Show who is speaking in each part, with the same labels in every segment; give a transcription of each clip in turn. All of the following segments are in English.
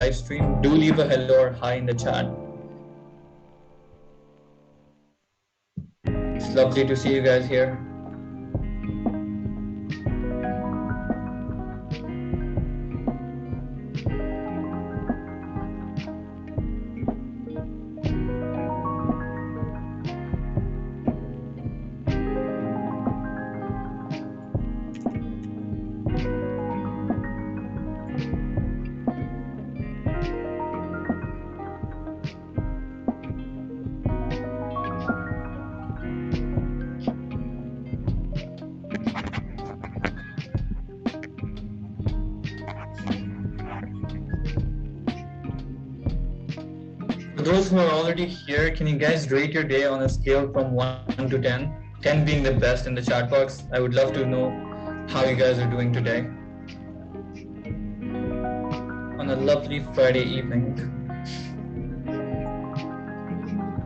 Speaker 1: live stream, do leave a hello or hi in the chat. It's lovely to see you guys here. For those who are already here, can you guys rate your day on a scale from 1 to 10? 10 being the best in the chat box. I would love to know how you guys are doing today. On a lovely Friday evening.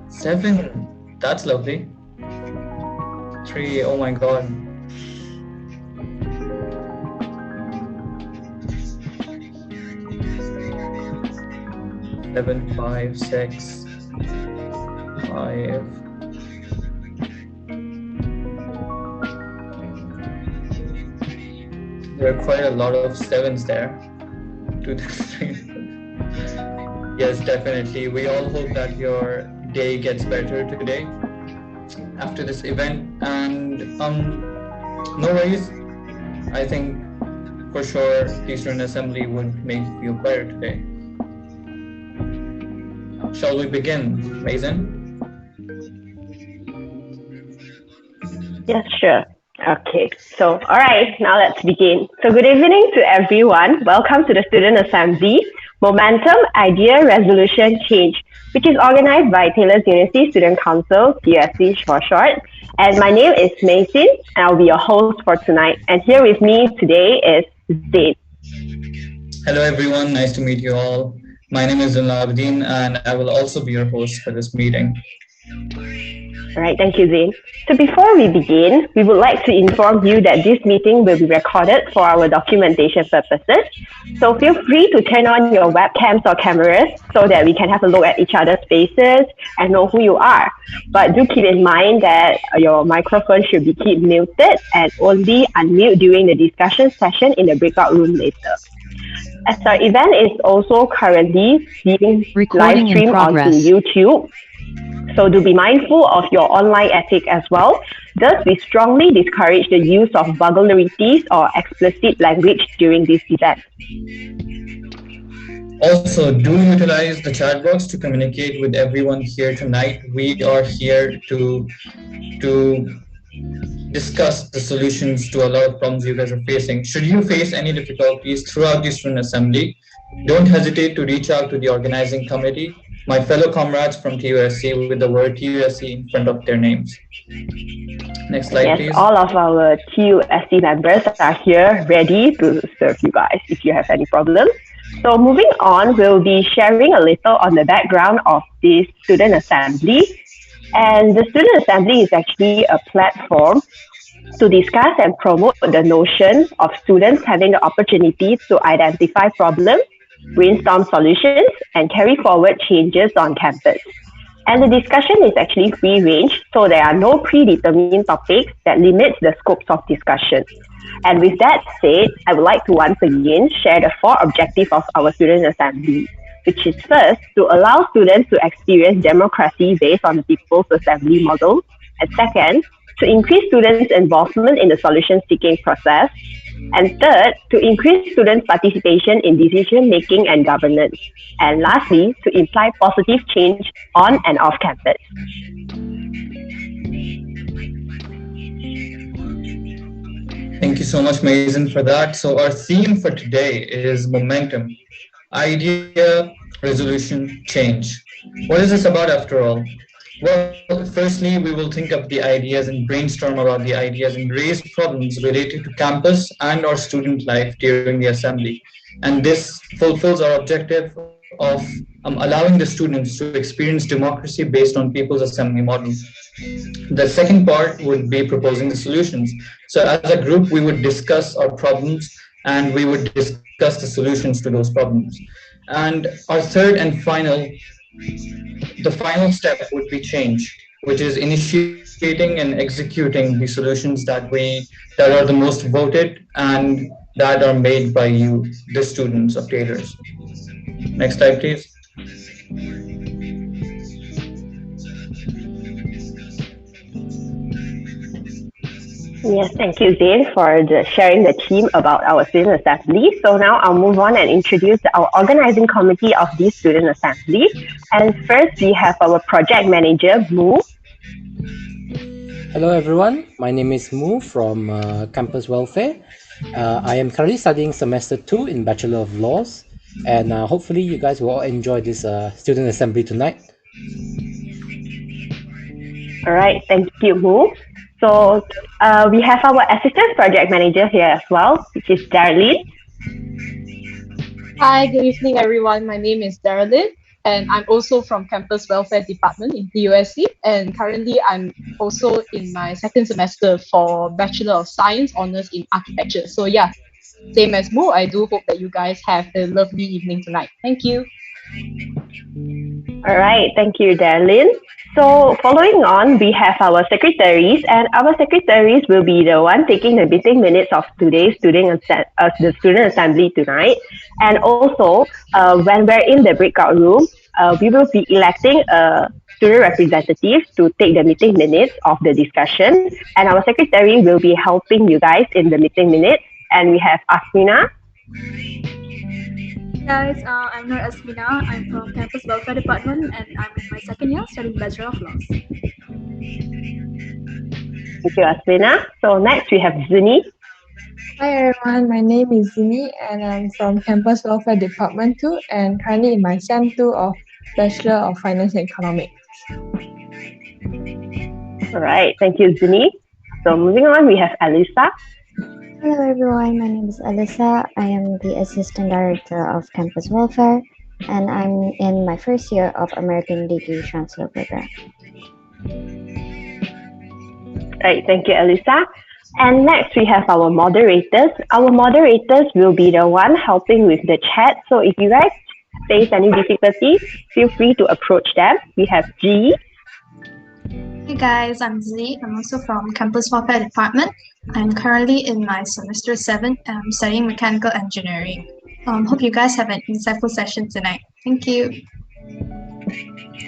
Speaker 1: 7, that's lovely. 3, oh my god. 7, 5, 6, 5. There are quite a lot of 7s there. 2, 3. Yes, definitely. We all hope that your day gets better today after this event. And no worries. I think for sure the student assembly would make you feel better today. Shall we begin, Mason?
Speaker 2: Yes, sure. Okay, so all right, now let's begin. So good evening to everyone. Welcome to the Student Assembly, Momentum, Idea, Resolution, Change, which is organized by Taylor's University Student Council, TUSC for short. And my name is Mason, and I'll be your host for tonight. And here with me today is Zain.
Speaker 1: Hello everyone, nice to meet you all. My name is Abdin, and I will also be your host for this meeting.
Speaker 2: All right, thank you, Zain. So before we begin, we would like to inform you that this meeting will be recorded for our documentation purposes. So feel free to turn on your webcams or cameras so that we can have a look at each other's faces and know who you are. But do keep in mind that your microphone should be kept muted and only unmute during the discussion session in the breakout room later. As our event is also currently being live streamed onto YouTube, so do be mindful of your online ethic as well. Thus, we strongly discourage the use of vulgarities or explicit language during this event.
Speaker 1: Also, do utilize the chat box to communicate with everyone here tonight. We are here to discuss the solutions to a lot of problems you guys are facing. Should you face any difficulties throughout the student assembly, don't hesitate to reach out to the organizing committee, my fellow comrades from TUSC, with the word TUSC in front of their names. Next slide, please.
Speaker 2: All of our TUSC members are here ready to serve you guys if you have any problems. So moving on, we'll be sharing a little on the background of this student assembly. And the student assembly is actually a platform to discuss and promote the notion of students having the opportunity to identify problems, brainstorm solutions, and carry forward changes on campus. And the discussion is actually free range, so there are no predetermined topics that limit the scopes of discussion. And with that said, I would like to once again share the 4 objectives of our student assembly, which is first, to allow students to experience democracy based on the People's Assembly model, and second, to increase students' involvement in the solution-seeking process, and third, to increase students' participation in decision-making and governance, and lastly, to imply positive change on and off campus.
Speaker 1: Thank you so much, Mason, for that. So our theme for today is momentum, idea, resolution, change. What is this about after all? Well, firstly, we will think of the ideas and brainstorm about the ideas and raise problems related to campus and our student life during the assembly. And this fulfills our objective of allowing the students to experience democracy based on People's Assembly model. The second part would be proposing the solutions. So as a group, we would discuss our problems and we would discuss the solutions to those problems. And our third and the final step would be change, which is initiating and executing the solutions that are the most voted and that are made by you, the students of Taylors. Next slide, please.
Speaker 2: Yes, thank you, Zain, for sharing the theme about our student assembly. So now I'll move on and introduce our organizing committee of this student assembly. And first, we have our project manager, Moo.
Speaker 3: Hello everyone, my name is Mu from Campus Welfare. I am currently studying semester 2 in Bachelor of Laws, and hopefully you guys will all enjoy this student assembly tonight.
Speaker 2: All right, thank you, Moo. So we have our assistant project manager here as well, which is Darlene.
Speaker 4: Hi, good evening, everyone. My name is Darlene, and I'm also from Campus Welfare Department in TUSC. And currently, I'm also in my second semester for Bachelor of Science Honors in Architecture. So, yeah, same as Mo, I do hope that you guys have a lovely evening tonight. Thank you.
Speaker 2: All right, thank you, Darlene. So following on, we have our secretaries, and our secretaries will be the one taking the meeting minutes of today's the student assembly tonight. And also, when we're in the breakout room, we will be electing a student representative to take the meeting minutes of the discussion. And our secretary will be helping you guys in the meeting minutes. And we have Asmina.
Speaker 5: Guys, I'm Nur Asmina. I'm from Campus Welfare Department and I'm in my second year studying Bachelor of Laws.
Speaker 2: Thank you, Asmina. So next we have Zuni.
Speaker 6: Hi everyone, my name is Zini and I'm from Campus Welfare Department 2 and currently in my SEM 2 of Bachelor of Finance and Economics.
Speaker 2: All right, thank you, Zuni. So moving on, we have Alisa.
Speaker 7: Hello everyone, my name is Alyssa. I am the Assistant Director of Campus Welfare and I'm in my first year of American Degree Transfer Program.
Speaker 2: Right, thank you, Alyssa. And next we have our moderators. Our moderators will be the one helping with the chat. So if you guys face any difficulty, feel free to approach them. We have G.
Speaker 5: Hey guys, I'm Z. I'm also from Campus Welfare Department. I'm currently in my semester 7 and I'm studying mechanical engineering. Hope you guys have an insightful session tonight. Thank you.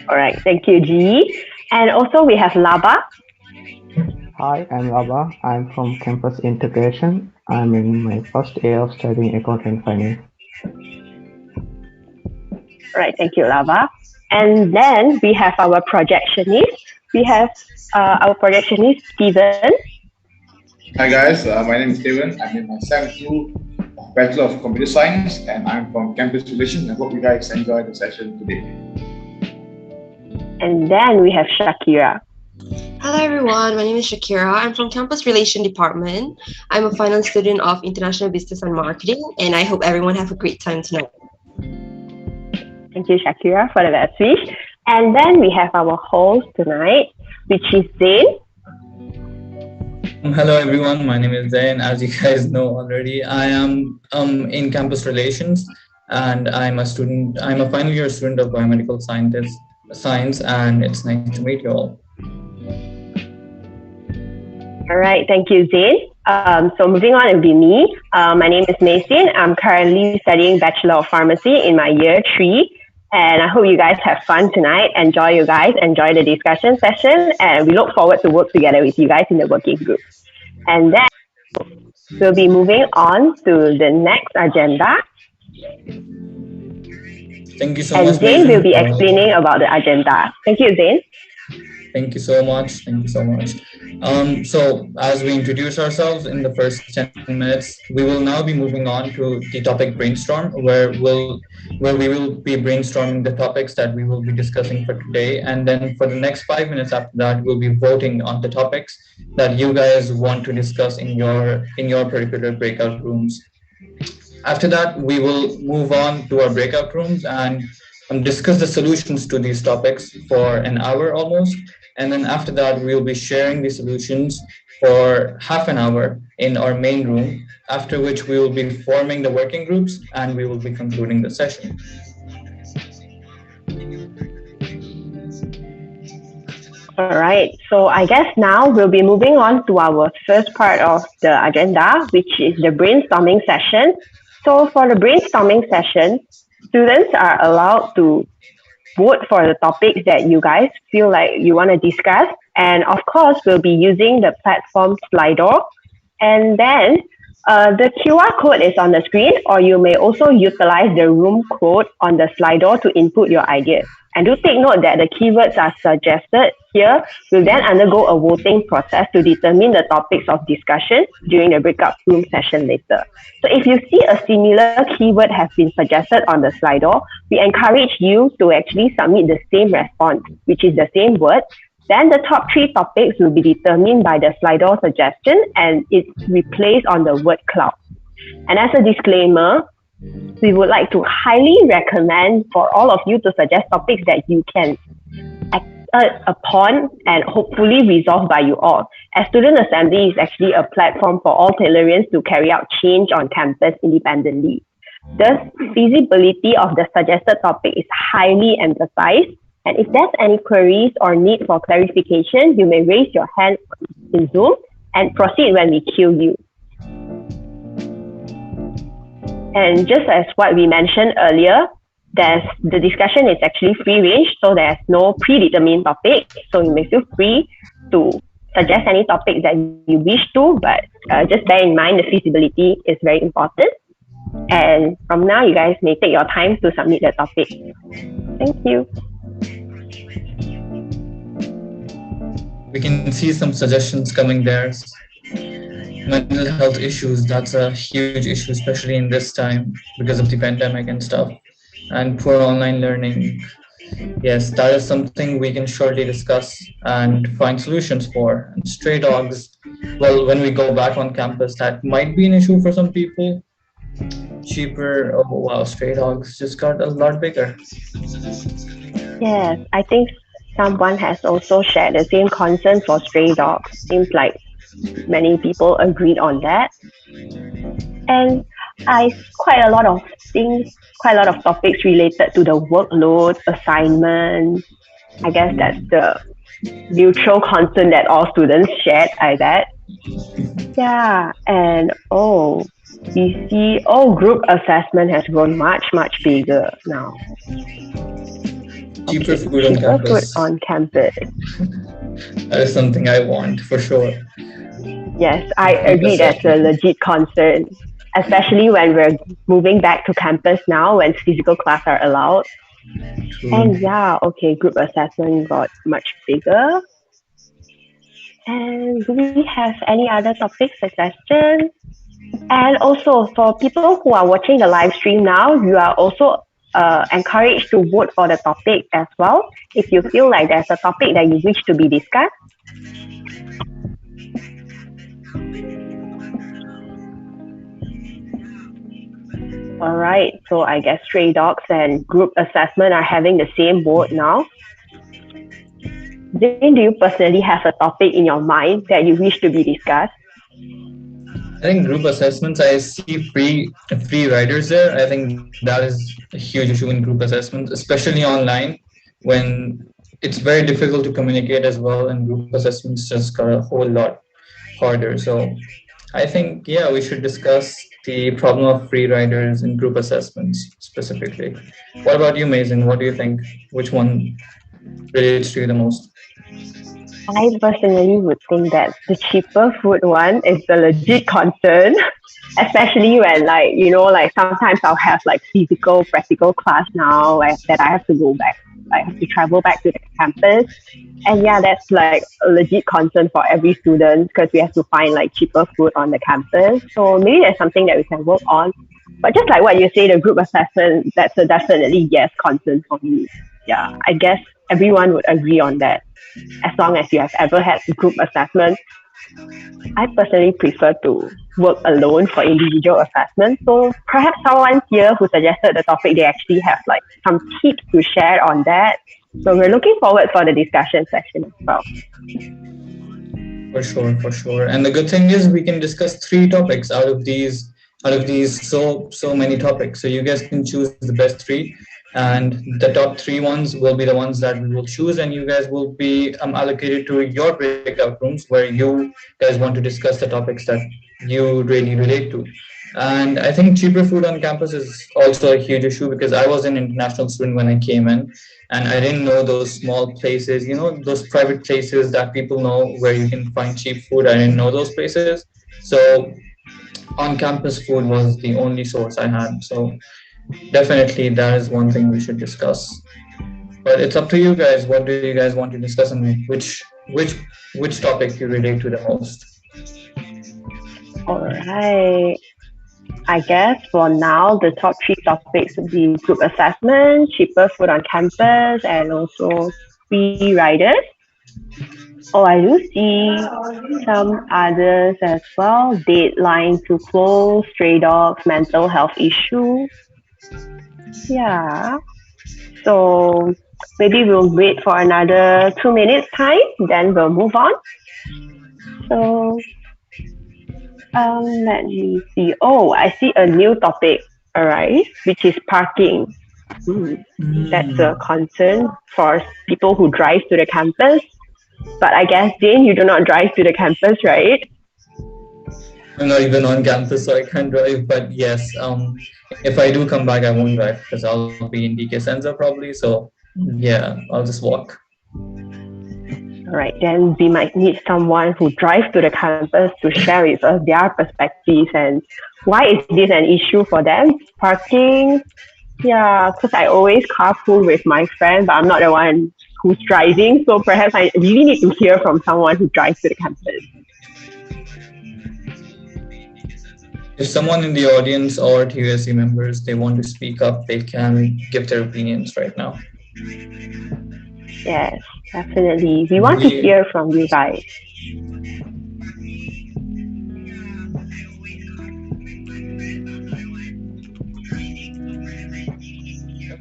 Speaker 2: All right, thank you, G. And also we have Laba.
Speaker 8: Hi, I'm Laba. I'm from Campus Integration. I'm in my first year of studying accounting and finance.
Speaker 2: All right, thank you, Laba. And then we have our projectionist. We have our projectionist, Steven.
Speaker 9: Hi guys, my name is Steven. I'm in my SEM 2 of Bachelor of Computer Science and I'm from Campus Relations. I hope you guys enjoy the session today.
Speaker 2: And then we have Shakira.
Speaker 10: Hello everyone, my name is Shakira. I'm from Campus Relations Department. I'm a final student of International Business and Marketing and I hope everyone have a great time tonight.
Speaker 2: Thank you, Shakira, for the best wish. And then we have our host tonight, which is Zain.
Speaker 1: Hello everyone, my name is Zain. As you guys know already, I am in campus relations and I'm a final year student of biomedical science, and it's nice to meet you all.
Speaker 2: All right, thank you, Zain. So moving on, it will be me. My name is Mason. I'm currently studying Bachelor of Pharmacy in my year 3. And I hope you guys have fun tonight. Enjoy the discussion session. And we look forward to work together with you guys in the working group. And then we'll be moving on to the next agenda.
Speaker 1: Thank you so
Speaker 2: much. And Zain will be explaining about the agenda. Thank you, Zain.
Speaker 1: Thank you so much. So as we introduce ourselves in the first 10 minutes, we will now be moving on to the topic brainstorm, where we will be brainstorming the topics that we will be discussing for today. And then for the next 5 minutes after that, we'll be voting on the topics that you guys want to discuss in your particular breakout rooms. After that, we will move on to our breakout rooms and discuss the solutions to these topics for an hour almost. And then after that, we'll be sharing the solutions for half an hour in our main room, after which we will be forming the working groups and we will be concluding the session.
Speaker 2: All right. So I guess now we'll be moving on to our first part of the agenda, which is the brainstorming session. So for the brainstorming session, students are allowed to vote for the topics that you guys feel like you want to discuss. And of course, we'll be using the platform Slido. And then the QR code is on the screen, or you may also utilize the room code on the Slido to input your ideas. And do take note that the keywords are suggested here will then undergo a voting process to determine the topics of discussion during the breakout room session later. So if you see a similar keyword has been suggested on the Slido, we encourage you to actually submit the same response, which is the same word. Then the top three topics will be determined by the Slido suggestion and it's replaced on the word cloud. And as a disclaimer, we would like to highly recommend for all of you to suggest topics that you can act upon and hopefully resolved by you all. As Student Assembly is actually a platform for all Taylorians to carry out change on campus independently. Thus, feasibility of the suggested topic is highly emphasized. And if there's any queries or need for clarification, you may raise your hand in Zoom and proceed when we cue you. And just as what we mentioned earlier, the discussion is actually free range, so there's no predetermined topic. So you may feel free to suggest any topic that you wish to, but just bear in mind the feasibility is very important. And from now, you guys may take your time to submit the topic. Thank you.
Speaker 1: We can see some suggestions coming there. Mental health issues, that's a huge issue, especially in this time because of the pandemic and stuff. And poor online learning. Yes, that is something we can shortly discuss and find solutions for. And stray dogs, well, when we go back on campus, that might be an issue for some people. Cheaper, oh wow, stray dogs just got a lot bigger.
Speaker 2: Yes, I think someone has also shared the same concern for stray dogs. Seems like many people agreed on that. And quite a lot of things, quite a lot of topics related to the workload, assignments. I guess that's the neutral concern that all students shared, I bet. Yeah, and you see, group assessment has grown much, much bigger now.
Speaker 1: Cheaper food on campus.
Speaker 2: Food on campus.
Speaker 1: That is something I want for sure.
Speaker 2: Yes, I agree that's a legit concern, especially when we're moving back to campus now when physical class are allowed. And group assessment got much bigger. And do we have any other topic suggestions? And also for people who are watching the live stream now, you are also encouraged to vote for the topic as well if you feel like there's a topic that you wish to be discussed. All right, so I guess stray dogs and group assessment are having the same vote now. Zane, do you personally have a topic in your mind that you wish to be discussed?
Speaker 1: I think group assessments, I see free riders there. I think that is a huge issue in group assessments, especially online when it's very difficult to communicate as well, and group assessments just got a whole lot harder. So I think, we should discuss the problem of free riders in group assessments specifically. What about you, Mason? What do you think? Which one relates to you the most?
Speaker 2: I personally would think that the cheaper food one is the legit concern, especially when sometimes I'll have physical practical class now that I have to go back. I have to travel back to the campus. And that's a legit concern for every student because we have to find cheaper food on the campus. So maybe that's something that we can work on. But just like what you say, the group assessment, that's a definitely yes concern for me. Yeah, I guess everyone would agree on that. As long as you have ever had group assessment, I personally prefer to work alone for individual assessment. So perhaps someone here who suggested the topic, they actually have some tips to share on that. So we're looking forward for the discussion session as well.
Speaker 1: For sure. And the good thing is we can discuss 3 topics out of these so many topics. So you guys can choose the best 3 and the top three ones will be the ones that we will choose, and you guys will be allocated to your breakout rooms where you guys want to discuss the topics that you really relate to. And I think cheaper food on campus is also a huge issue because I was an international student when I came in, and I didn't know those small places, those private places that people know where you can find cheap food. I didn't know those places. So on campus food was the only source I had. So definitely that is one thing we should discuss. But it's up to you guys. What do you guys want to discuss, and which topic you relate to the most?
Speaker 2: All right. I guess for now, the top three topics would be group assessment, cheaper food on campus, and also free riders. Oh, I do see some others as well. Deadline to close, stray dogs, mental health issue. Yeah. So maybe we'll wait for another 2 minutes time, then we'll move on. So let me see. Oh, I see a new topic, all right, which is parking. That's a concern for people who drive to the campus. But I guess, Jane, you do not drive to the campus, right?
Speaker 1: I'm not even on campus, so I can't drive. But yes, if I do come back, I won't drive because I'll be in DK Center probably. So yeah, I'll just walk.
Speaker 2: All right, then we might need someone who drives to the campus to share with us their perspectives and why is this an issue for them? Parking, yeah, because I always carpool with my friend, but I'm not the one who's driving. So perhaps I really need to hear from someone who drives to the campus.
Speaker 1: If someone in the audience or TUSC members, they want to speak up, they can give their opinions right now.
Speaker 2: Yes, definitely. We want to hear from you guys.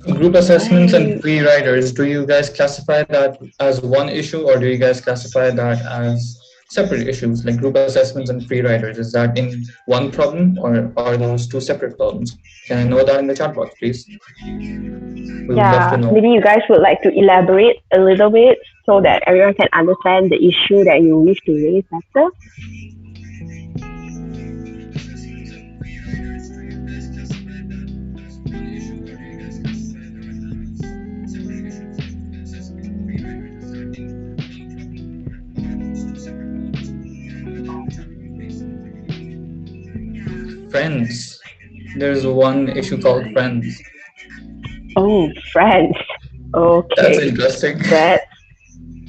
Speaker 1: Group assessments and free riders, do you guys classify that as one issue, or do you guys classify that as separate issues, like group assessments and free riders? Is that in one problem, or are those two separate problems? Can I know that in the chat box, please? We would love to know.
Speaker 2: Maybe you guys would like to elaborate a little bit so that everyone can understand the issue that you wish to raise better.
Speaker 1: Friends. There's one issue called friends.
Speaker 2: Oh, friends. Okay.
Speaker 1: That's interesting.
Speaker 2: That's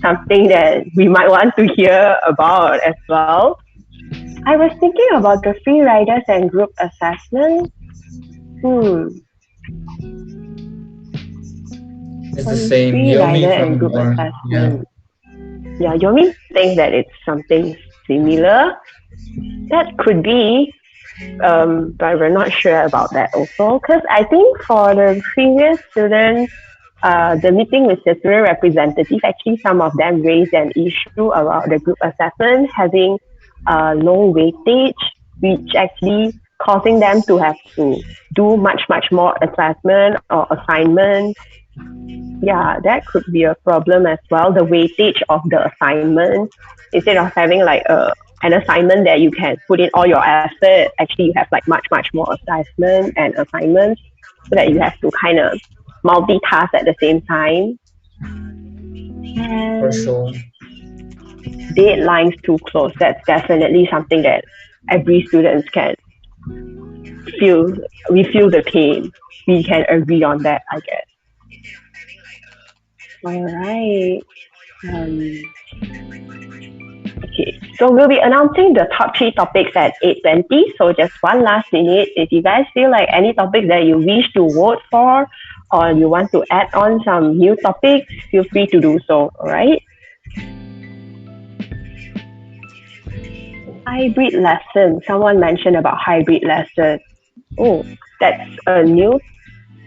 Speaker 2: something that we might want to hear about as well. I was thinking about the free riders and group assessment.
Speaker 1: It's the same.
Speaker 2: Free rider and group assessment. Yeah, Yomi thinks that it's something similar. That could be, but we're not sure about that also. Because I think for the previous students, the meeting with the student representative, actually some of them raised an issue about the group assessment having low weightage, which actually causing them to have to do much more assessment or assignment. Yeah, that could be a problem as well. The weightage of the assignment, instead of having like an assignment that you can put in all your effort, actually you have like much more assessment and assignments, so that you have to kind of multitask at the same time. And
Speaker 1: for sure.
Speaker 2: Deadlines too close. That's definitely something that every student can feel. We feel the pain. We can agree on that, I guess. All right. Okay, so we'll be announcing the top 3 topics at 8:20. So just one last minute. If you guys feel like any topic that you wish to vote for, or you want to add on some new topics, feel free to do so. All right. Hybrid lesson. Someone mentioned about hybrid lesson. Oh, that's a new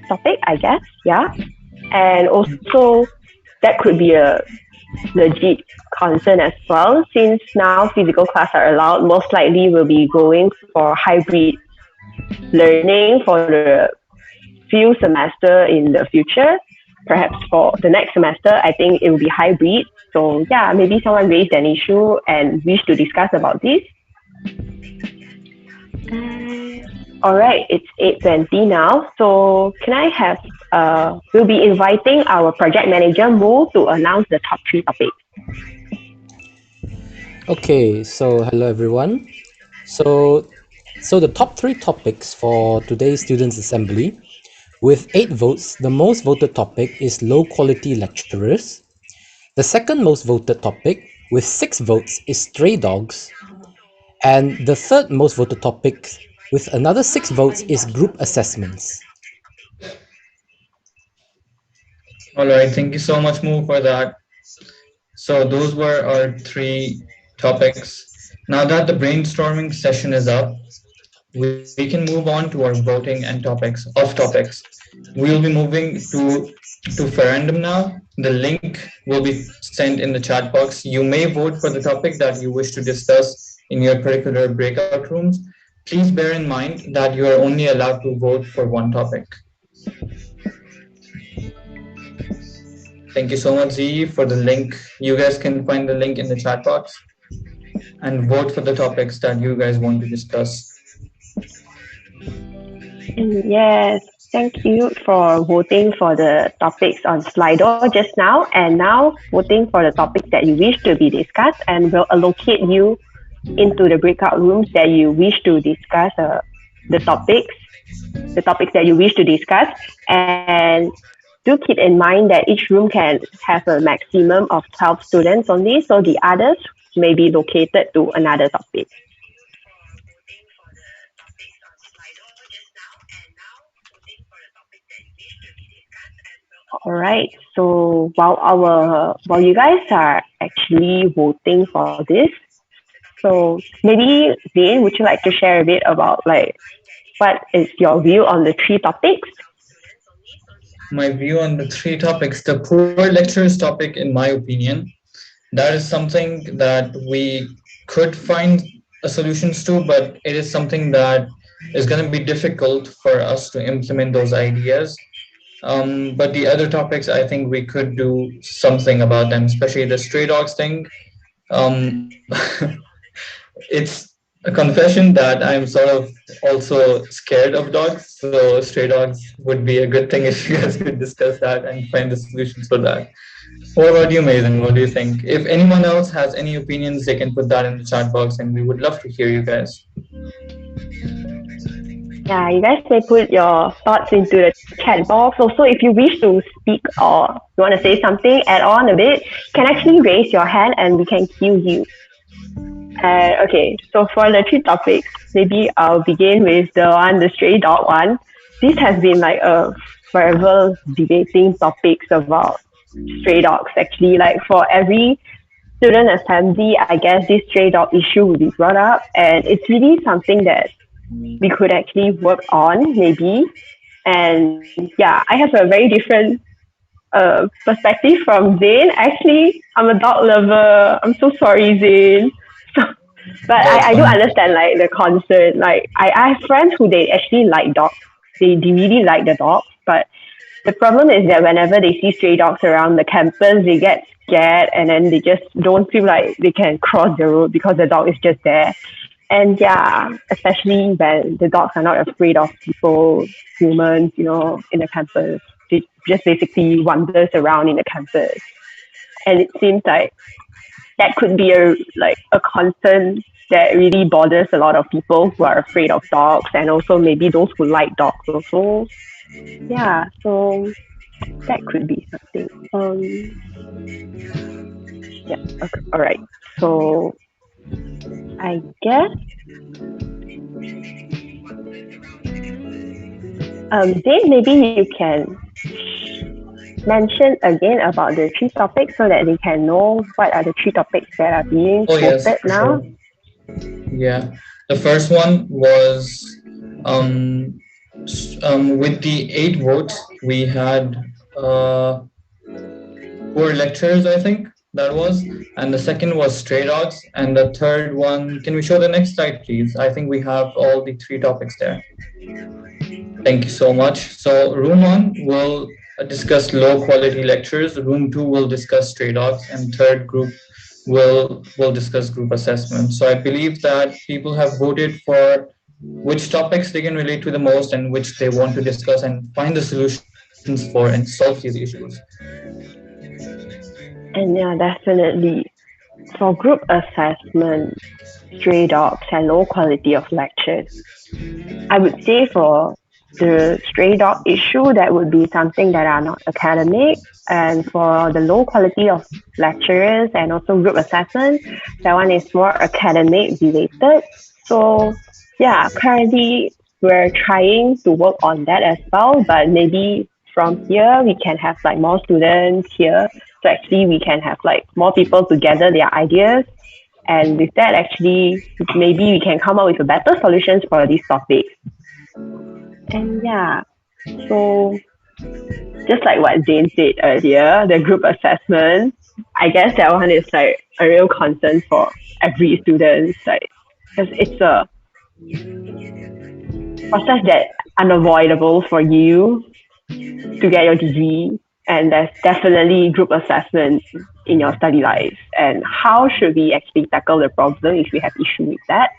Speaker 2: topic, I guess. Yeah. And also, that could be a legit concern as well, since now physical class are allowed. Most likely we'll be going for hybrid learning for the few semester in the future. Perhaps for the next semester, I think it will be hybrid. So yeah, maybe someone raised an issue and wish to discuss about this. All right, it's 8:20 now. So can I have we'll be inviting our project manager Mo to announce the top three topics.
Speaker 3: Okay, so hello everyone. So, so the top three topics for today's Students' Assembly, with 8 votes, the most voted topic is low quality lecturers. The second most voted topic, with 6 votes, is stray dogs. And the third most voted topic, with another 6 votes, is group assessments.
Speaker 1: All right, thank you so much, Mo, for that. So those were our 3 topics. Now that the brainstorming session is up, we can move on to our voting and topics. We'll be moving to referendum now. The link will be sent in the chat box. You may vote for the topic that you wish to discuss in your particular breakout rooms. Please bear in mind that you are only allowed to vote for one topic. Thank you so much, Z, for the link. You guys can find the link in the chat box and vote for the topics that you guys want to discuss.
Speaker 2: Yes, thank you for voting for the topics on Slido just now, and now voting for the topics that you wish to be discussed, and we'll allocate you into the breakout rooms that you wish to discuss the topics that you wish to discuss. And do keep in mind that each room can have a maximum of 12 students only, so the others may be located to another topic. All right. So while you guys are actually voting for this, so maybe Zane, would you like to share a bit about like what is your view on the 3 topics?
Speaker 1: My view on the 3 topics, the poor lecturers topic, in my opinion, that is something that we could find a solutions to, but it is something that is going to be difficult for us to implement those ideas. But the other topics, I think we could do something about them, especially the stray dogs thing. Um, it's a confession that I'm sort of also scared of dogs. So stray dogs would be a good thing if you guys could discuss that and find the solutions for that. What about you, Mason? What do you think? If anyone else has any opinions, they can put that in the chat box and we would love to hear you guys.
Speaker 2: Yeah, you guys may put your thoughts into the chat box. Also, if you wish to speak or you want to say something, add on a bit, you can actually raise your hand and we can cue you. Okay, so for the 3 topics, maybe I'll begin with the stray dog one. This has been like a forever debating topics about stray dogs. Actually, like for every student assembly, I guess this stray dog issue will be brought up, and it's really something that we could actually work on, maybe. And yeah, I have a very different perspective from Zane. Actually, I'm a dog lover. I'm so sorry, Zane. But I do understand like the concern. Like I have friends who they actually like dogs. They really like the dogs. But the problem is that whenever they see stray dogs around the campus, they get scared and then they just don't feel like they can cross the road because the dog is just there. And yeah, especially when the dogs are not afraid of people, humans, in the campus. They just basically wanders around in the campus. And it seems like that could be a concern that really bothers a lot of people who are afraid of dogs, and also maybe those who like dogs also. Yeah, so that could be something. Yeah, okay, all right. So I guess Dave, maybe you can mention again about the 3 topics so that they can know what are the 3 topics that are being voted now.
Speaker 1: Sure. Yeah, the first one was with the 8 votes, we had poor lecturers, I think, that was. And the second was stray dogs. And the third one, can we show the next slide, please? I think we have all the three topics there. Thank you so much. So room one will discuss low quality lectures. Room two will discuss stray dogs, and third group will discuss group assessment. So I believe that people have voted for which topics they can relate to the most and which they want to discuss and find the solutions for and solve these issues.
Speaker 2: And yeah, definitely. For group assessment, stray dogs, and low quality of lectures, I would say for the stray dog issue, that would be something that are not academic. And for the low quality of lecturers and also group assessment, that one is more academic related. So yeah, currently we're trying to work on that as well, but maybe from here we can have like more students here. So actually we can have like more people to gather their ideas. And with that, actually, maybe we can come up with a better solutions for these topics. And yeah, so just like what Jane said earlier, the group assessment, I guess that one is like a real concern for every student, like because it's a process that unavoidable for you to get your degree, and there's definitely group assessment in your study life. And how should we actually tackle the problem if we have issue with that?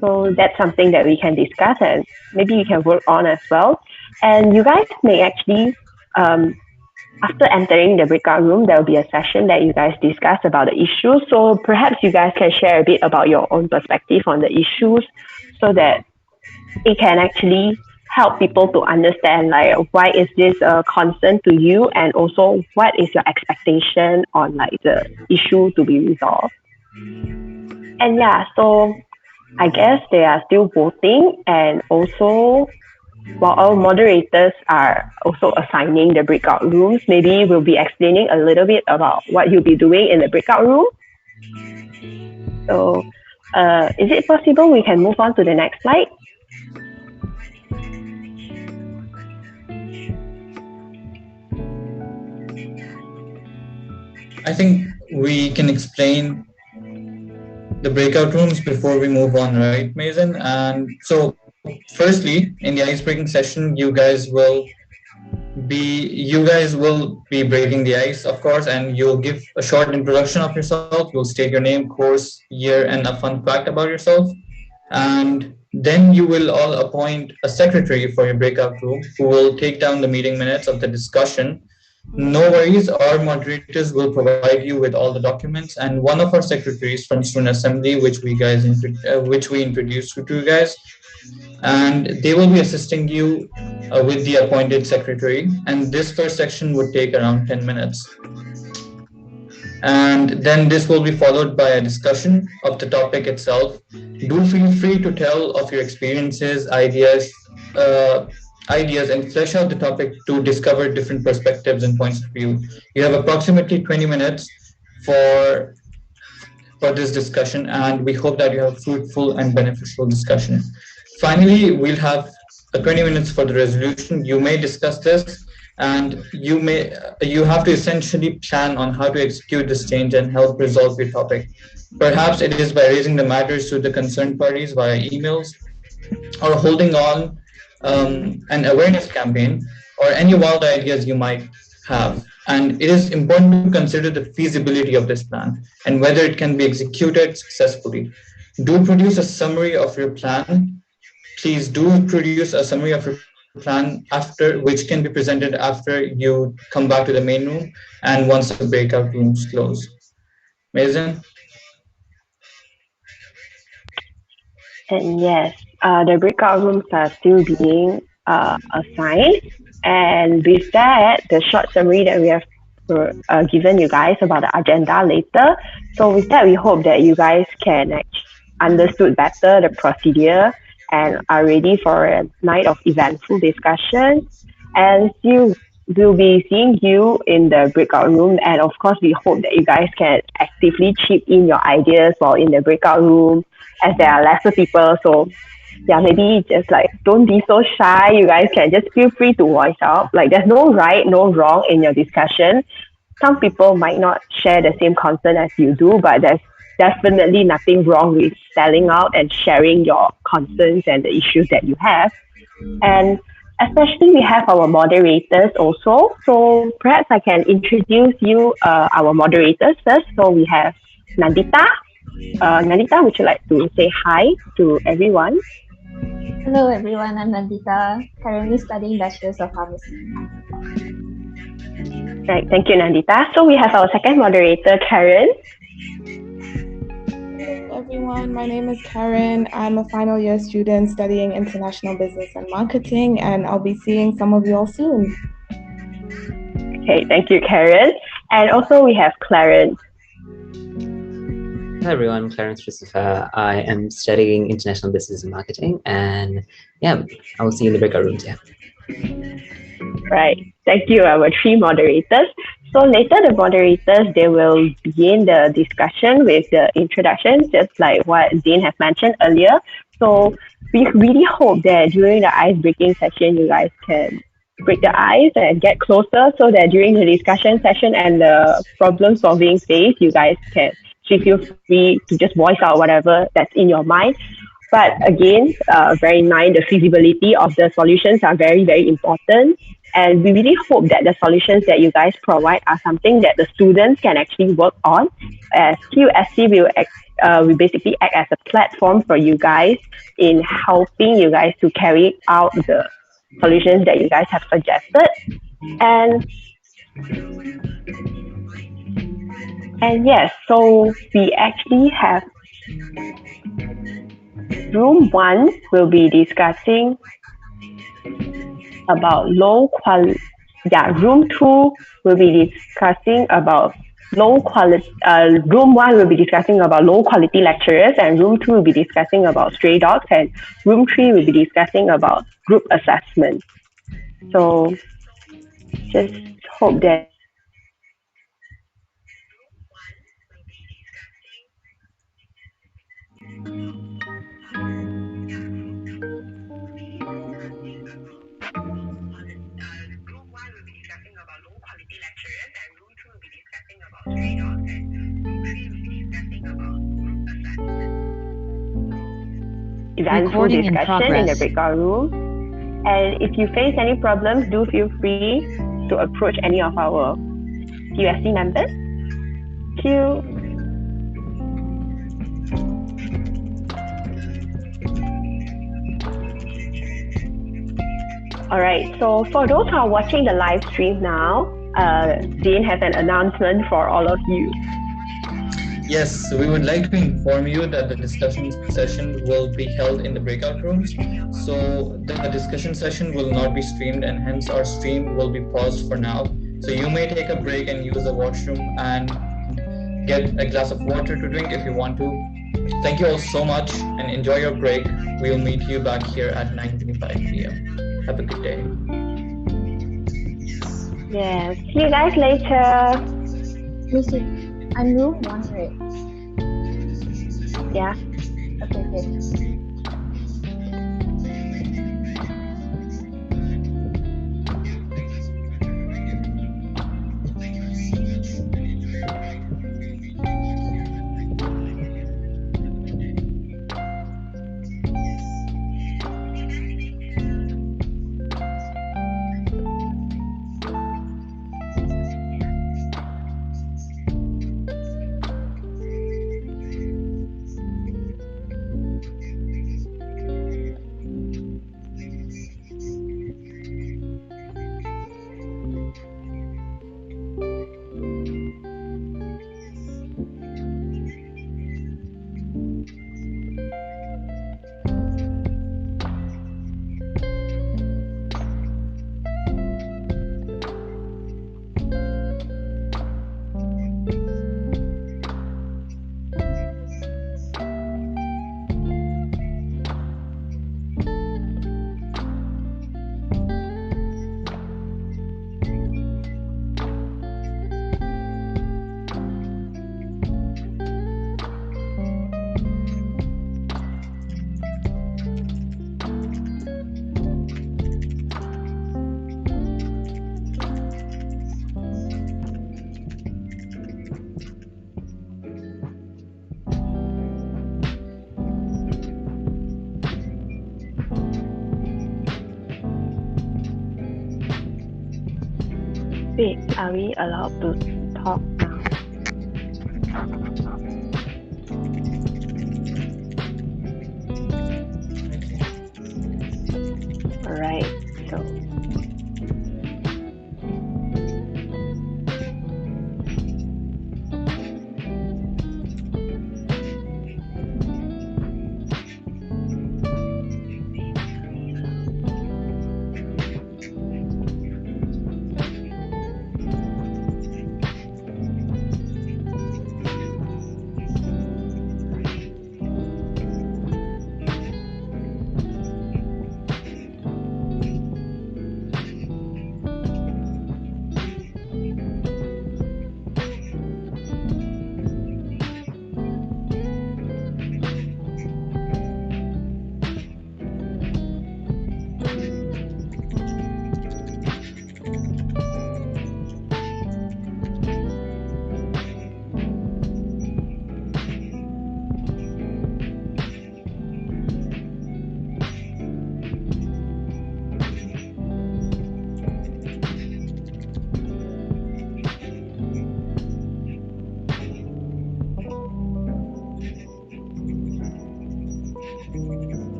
Speaker 2: So that's something that we can discuss and maybe we can work on as well. And you guys may actually, after entering the breakout room, there will be a session that you guys discuss about the issues. So perhaps you guys can share a bit about your own perspective on the issues so that it can actually help people to understand like why is this a concern to you, and also what is your expectation on like the issue to be resolved. And yeah, so I guess they are still voting, and also while our moderators are also assigning the breakout rooms, maybe we'll be explaining a little bit about what you'll be doing in the breakout room. So is it possible we can move on to the next slide?
Speaker 1: I think we can explain the breakout rooms before we move on, right, Mason? And so, firstly, in the ice-breaking session, you guys will be breaking the ice, of course, and you'll give a short introduction of yourself. You'll state your name, course, year, and a fun fact about yourself. And then you will all appoint a secretary for your breakout room who will take down the meeting minutes of the discussion. No worries, our moderators will provide you with all the documents, and one of our secretaries from Student Assembly, which we introduced to you guys, and they will be assisting you with the appointed secretary. And this first section would take around 10 minutes. And then this will be followed by a discussion of the topic itself. Do feel free to tell of your experiences, ideas, and flesh out the topic to discover different perspectives and points of view. You have approximately 20 minutes for this discussion, and we hope that you have fruitful and beneficial discussion. Finally, we'll have 20 minutes for the resolution. You may discuss this, and you have to essentially plan on how to execute this change and help resolve your topic. Perhaps it is by raising the matters to the concerned parties via emails, or holding on an awareness campaign, or any wild ideas you might have. And it is important to consider the feasibility of this plan and whether it can be executed successfully. Do produce a summary of your plan. Please do produce a summary of your plan which can be presented after you come back to the main room and once the breakout rooms close. Mason?
Speaker 2: And yes, the breakout rooms are still being assigned. And with that, the short summary that we have given you guys about the agenda later. So with that, we hope that you guys can understood better the procedure and are ready for a night of eventful discussion. And still, we'll be seeing you in the breakout room. And of course, we hope that you guys can actively chip in your ideas while in the breakout room, as there are lesser people. So yeah, maybe just like don't be so shy. You guys can just feel free to voice out. Like there's no right, no wrong in your discussion. some people might not share the same concern as you do, but there's definitely nothing wrong with spelling out and sharing your concerns and the issues that you have. And especially we have our moderators also. So perhaps I can introduce you our moderators first. So we have Nandita. Nandita, would you like to say hi to everyone?
Speaker 11: Hello everyone, I'm Nandita, currently studying Bachelor's of Pharmacy.
Speaker 2: Right, thank you, Nandita. So we have our second moderator, Karen.
Speaker 12: Hello everyone, my name is Karen. I'm a final year student studying International Business and Marketing, and I'll be seeing some of you all soon.
Speaker 2: Okay, thank you, Karen. And also we have Clarence.
Speaker 13: Hello everyone, I'm Clarence Christopher. I am studying International Business and Marketing, and yeah, I will see you in the breakout rooms. Yeah.
Speaker 2: Right. Thank you, our three moderators. So later the moderators, they will begin the discussion with the introduction, just like what Zane has mentioned earlier. So we really hope that during the ice-breaking session, you guys can break the ice and get closer so that during the discussion session and the problem-solving phase, you guys can feel free to just voice out whatever that's in your mind. But again, bear in mind the feasibility of the solutions are very, very important. And we really hope that the solutions that you guys provide are something that the students can actually work on. As TUSC will basically act as a platform for you guys in helping you guys to carry out the solutions that you guys have suggested. And yes, so we actually have room 1 will be discussing about room 2 will be discussing about low quality, room 1 will be discussing about low quality lecturers, and room 2 will be discussing about stray dogs, and room 3 will be discussing about group assessment. So just hope that eventful discussion in the breakout room. And if you face any problems, do feel free to approach any of our TUSC members. Thank you. All right, so for those who are watching the live stream now, Zane has an announcement for all of you.
Speaker 1: Yes, we would like to inform you that the discussion session will be held in the breakout rooms. So the discussion session will not be streamed, and hence our stream will be paused for now. So you may take a break and use the washroom and get a glass of water to drink if you want to. Thank you all so much and enjoy your break. We will meet you back here at 9:25 p.m. Have a good day.
Speaker 2: Yeah, see you guys later.
Speaker 11: I'm room 1, right?
Speaker 2: Yeah.
Speaker 11: Okay.
Speaker 2: Are we allowed to talk now? All right. So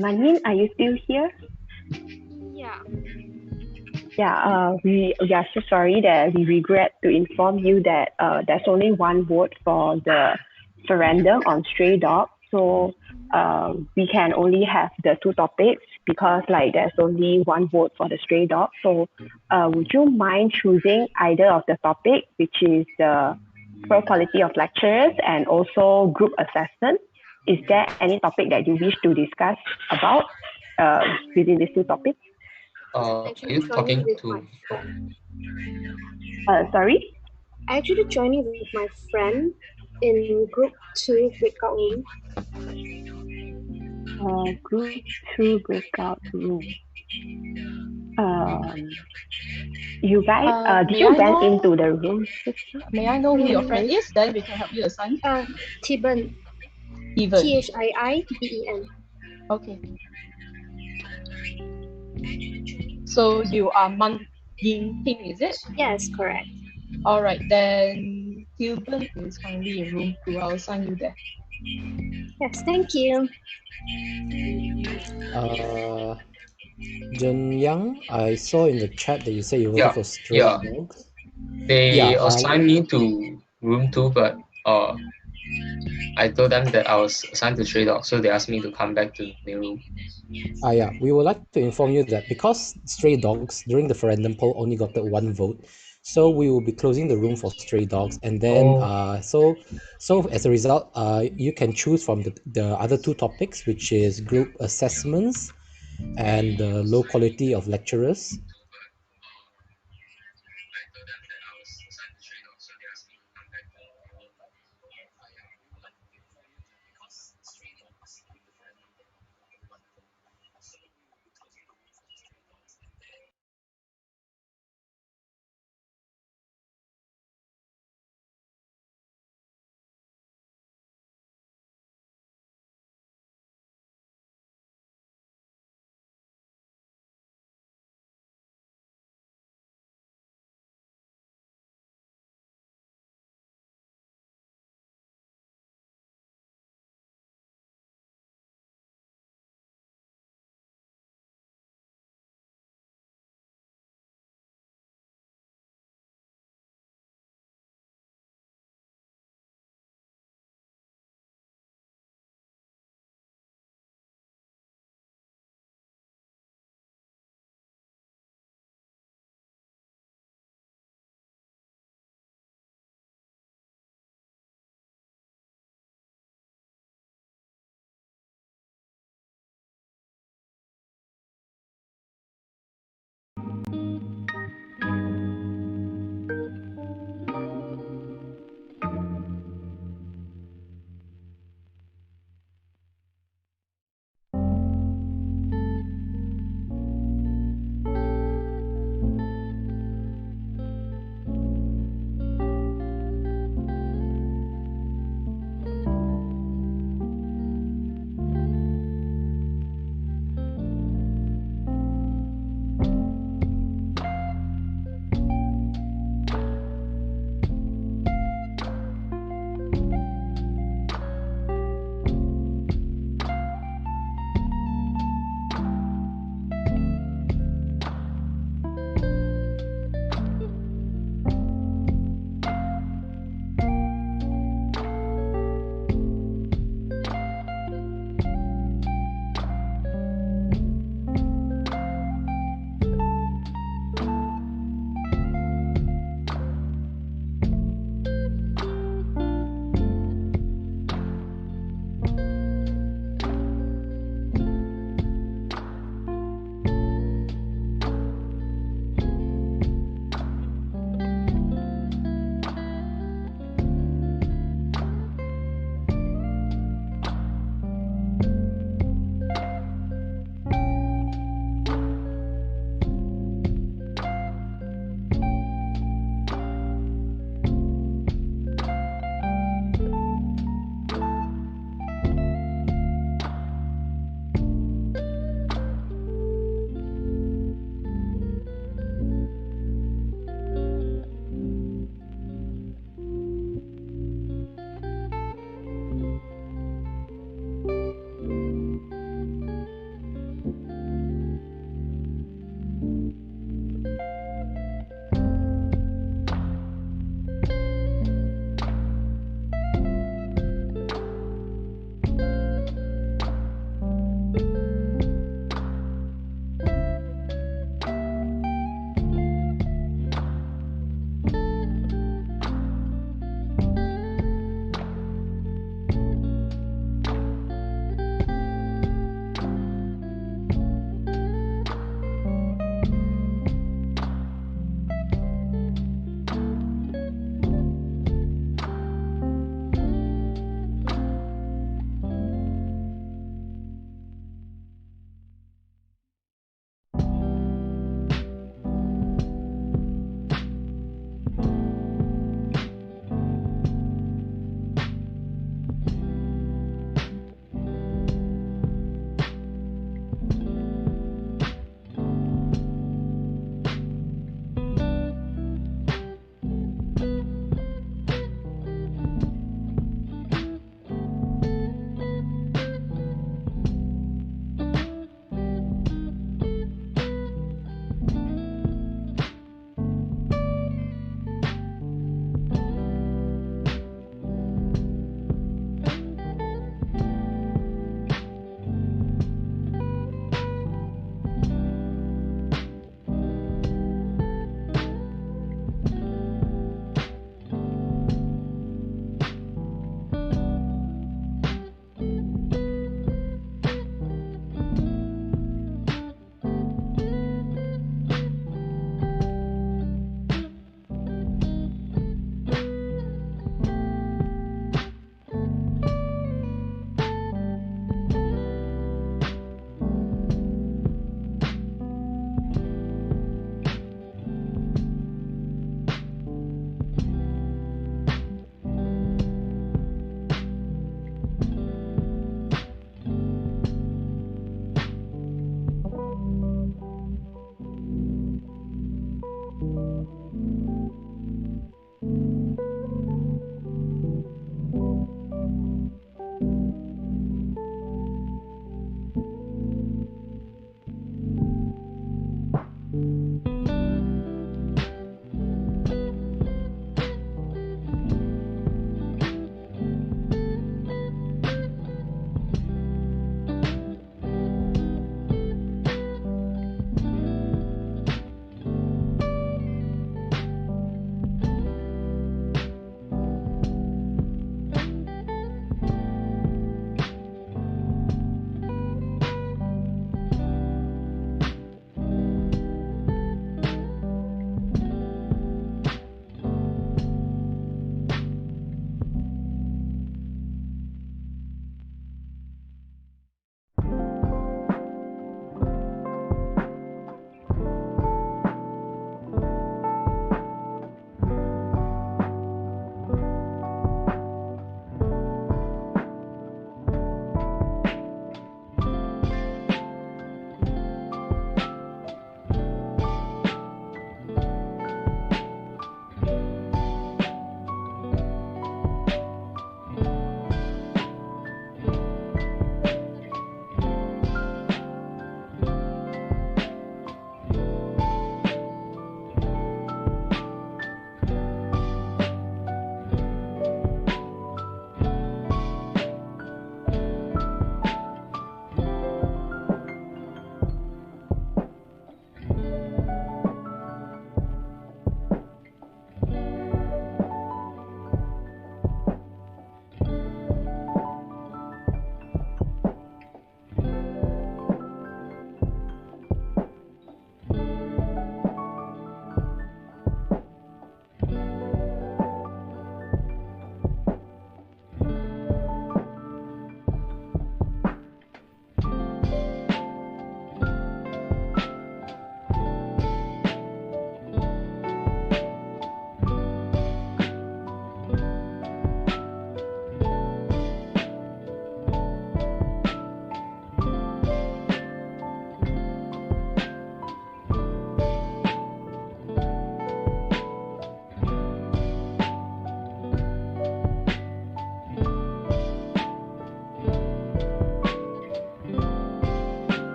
Speaker 2: Manin, are you still here?
Speaker 14: Yeah.
Speaker 2: Yeah, we are so sorry that we regret to inform you that there's only one vote for the referendum on stray dogs. So we can only have the two topics because like there's only one vote for the stray dog. So would you mind choosing either of the topic, which is the poor quality of lecturers and also group assessment? Is there any topic that you wish to discuss about within these two topics?
Speaker 14: Actually
Speaker 1: Are you
Speaker 14: joining
Speaker 1: talking
Speaker 14: with my
Speaker 1: to?
Speaker 14: friend.
Speaker 2: Sorry?
Speaker 14: Actually joining with my friend in group two breakout room.
Speaker 2: Group two breakout room. Um, you guys, did
Speaker 4: May
Speaker 2: you
Speaker 4: I
Speaker 2: went
Speaker 4: know?
Speaker 2: into the room?
Speaker 4: May I know who your friend
Speaker 14: Mm,
Speaker 4: is? Then we can help you assign.
Speaker 14: Tiben.
Speaker 4: Even.
Speaker 14: Thiiben.
Speaker 4: Okay. So you are Man Ying Ping, is it?
Speaker 14: Yes, correct.
Speaker 4: All right, then Cuban is currently in room two. I'll assign you there.
Speaker 14: Yes, thank you.
Speaker 3: Uh, Jun Yang, I saw in the chat that you say you voted
Speaker 1: Yeah,
Speaker 3: for stray
Speaker 1: yeah.
Speaker 3: dogs.
Speaker 1: They
Speaker 3: Yeah,
Speaker 1: assigned me to room two, but I told them that I was assigned to stray dog, so they asked me to come back to the new room.
Speaker 3: yeah, we would like to inform you that because stray dogs during the referendum poll only got the one vote, so we will be closing the room for stray dogs, and then
Speaker 1: Oh,
Speaker 3: so as a result, you can choose from the other two topics, which is group assessments and the low quality of lecturers.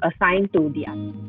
Speaker 2: assign to the other.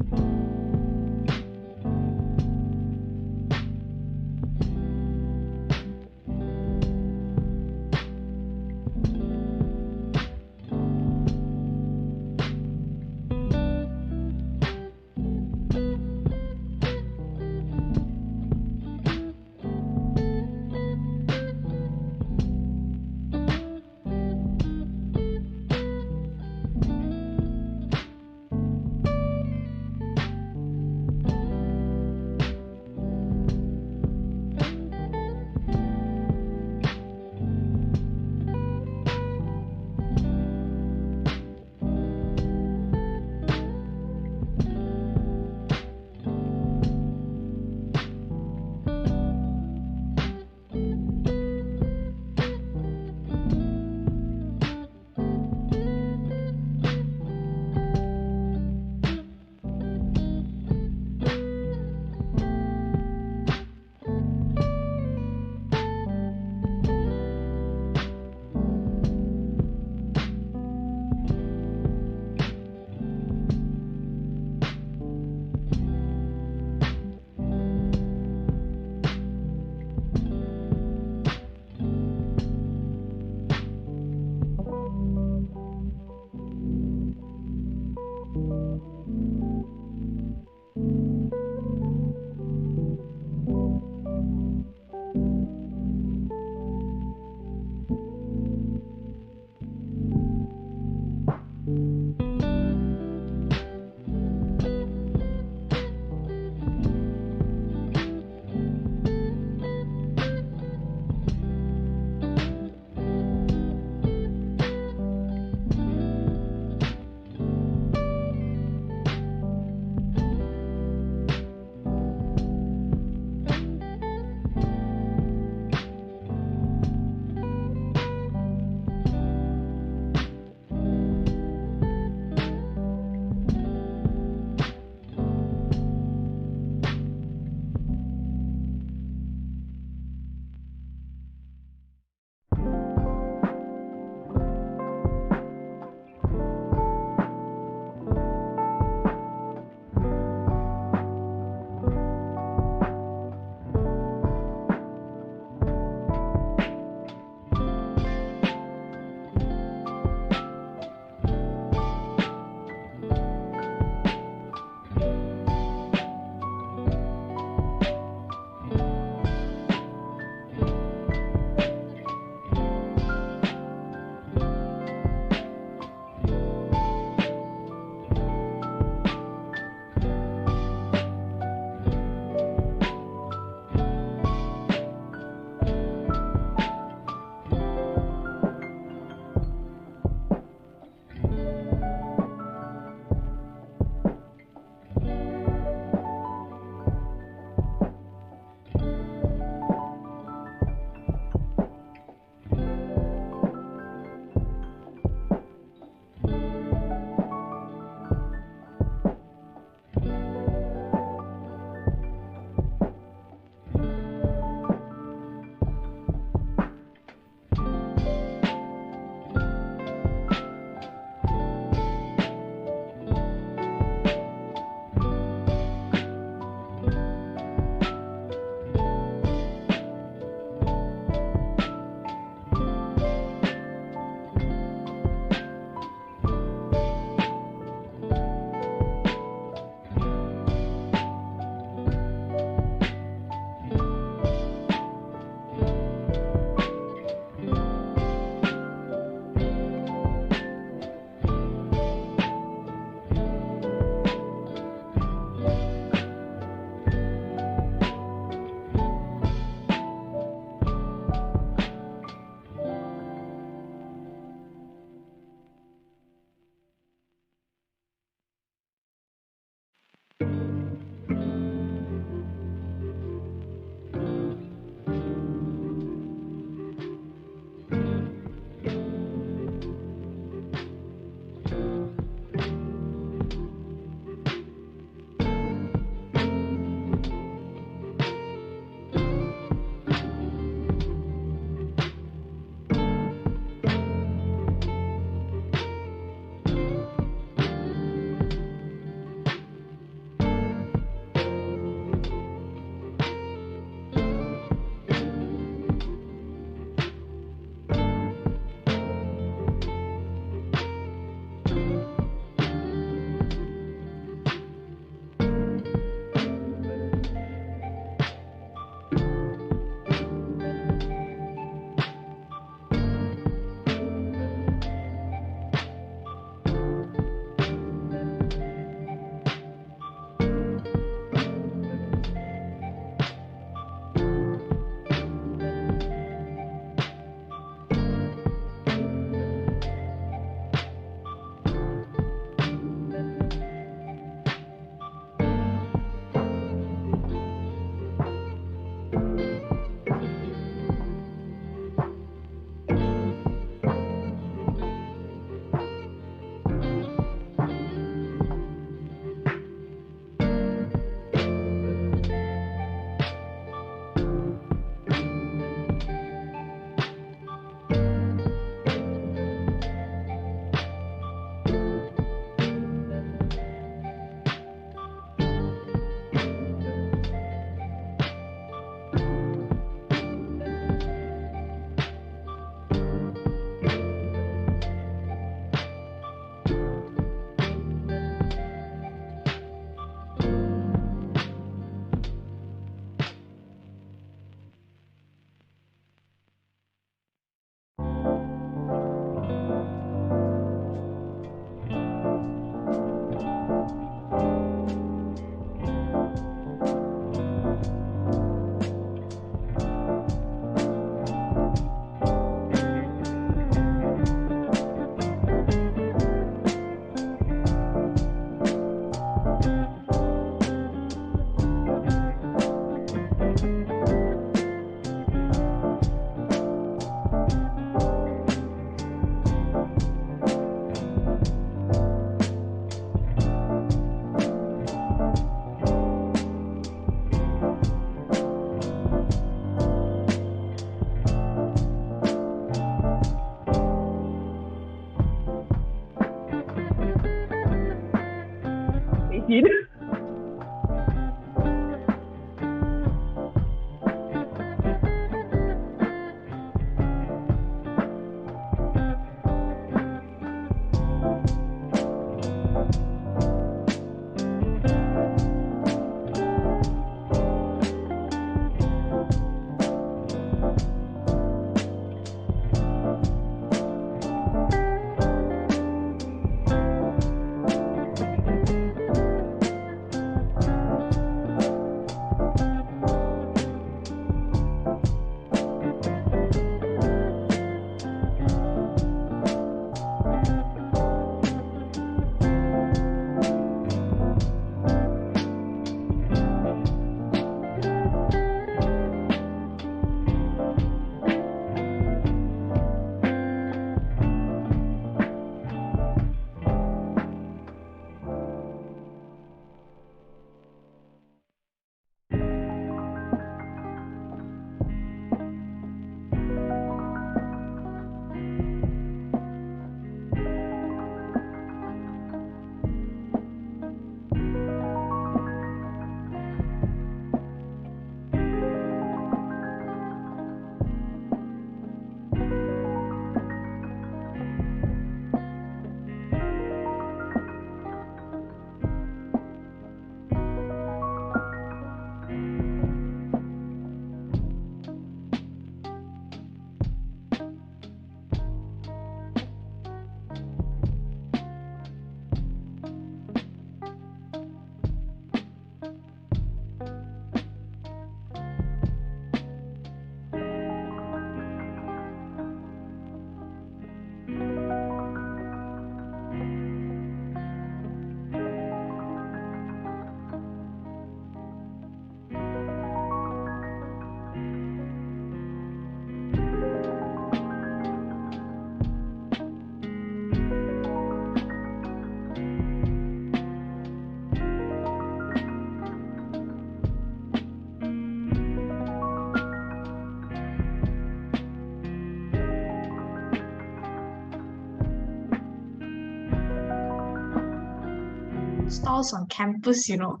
Speaker 5: stalls on campus, you know.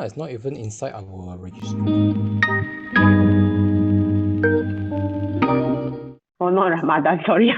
Speaker 3: It's not even inside our registry.
Speaker 2: Oh, not Ramadan, sorry.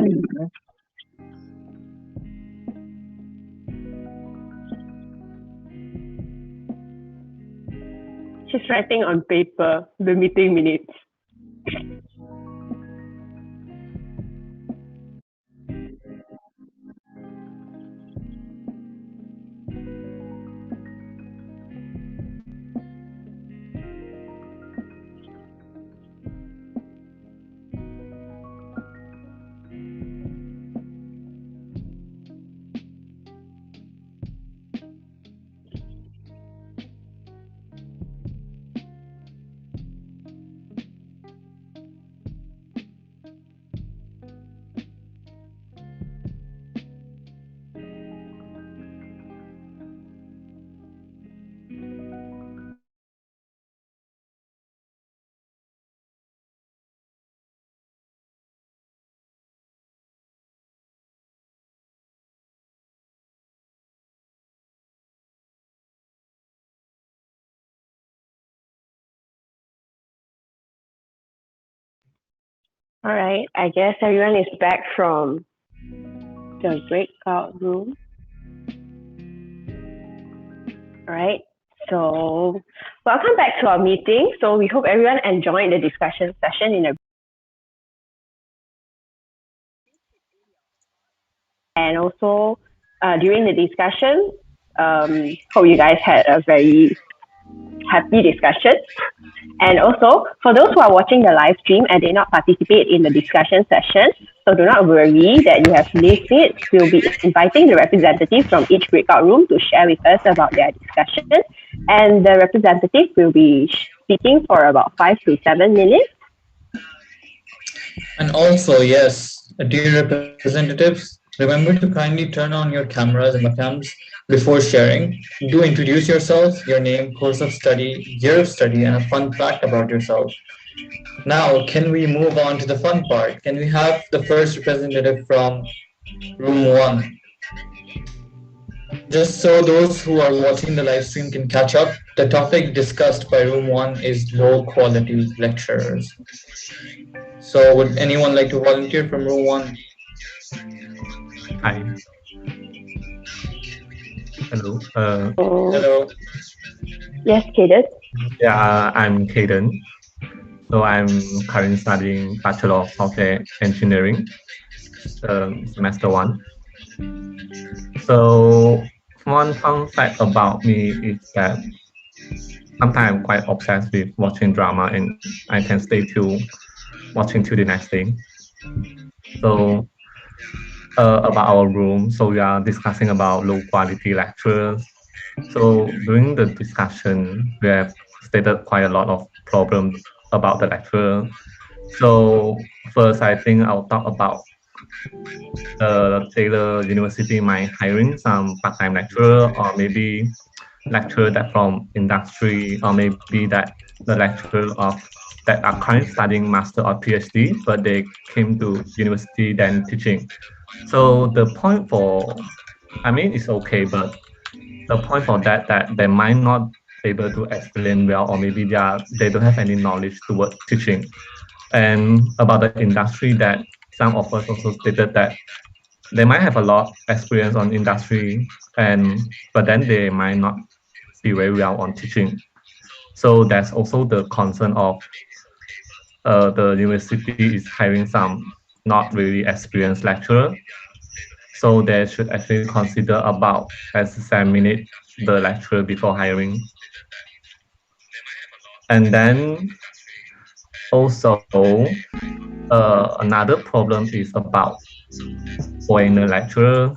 Speaker 2: She's writing on paper the meeting minutes. All right, I guess everyone is back from the breakout room. All right, so welcome back to our meeting. So we hope everyone enjoyed the discussion session in a and also during the discussion, hope you guys had a very happy discussion. And also, for those who are watching the live stream and did not participate in the discussion session, so do not worry that you have missed it. We'll be inviting the representatives from each breakout room to share with us about their discussion. And the representative will be speaking for about 5 to 7 minutes.
Speaker 1: And also, yes, dear representatives, remember to kindly turn on your cameras and webcams before sharing. Do introduce yourself, your name, course of study, year of study, and a fun fact about yourself. Now, can we move on to the fun part? Can we have the first representative from room 1? Just so those who are watching the live stream can catch up, the topic discussed by room 1 is low quality lecturers. So would anyone like to volunteer from room 1?
Speaker 15: Hi. Hello.
Speaker 1: Hello.
Speaker 2: Yes, Kaden.
Speaker 15: Yeah, I'm Kaden. So I'm currently studying Bachelor of Software Engineering, semester 1. So one fun fact about me is that sometimes I'm quite obsessed with watching drama and I can stay till watching till the next day. So about our room, so we are discussing about low quality lectures. So during the discussion, we have stated quite a lot of problems about the lecture. So first, I think I'll talk about Taylor University might hiring some part-time lecturer or maybe lecturer that from industry or maybe that the lecturer of that are currently studying master or PhD, but they came to university then teaching. So the point for, I mean, it's okay, but the point for that they might not able to explain well, or maybe they don't have any knowledge toward teaching. And about the industry, that some of us also stated that they might have a lot experience on industry, but then they might not be very well on teaching. So that's also the concern of the university is hiring some not really experienced lecturer. So they should actually consider about examine the lecturer before hiring. And then also another problem is about foreigner lecturer,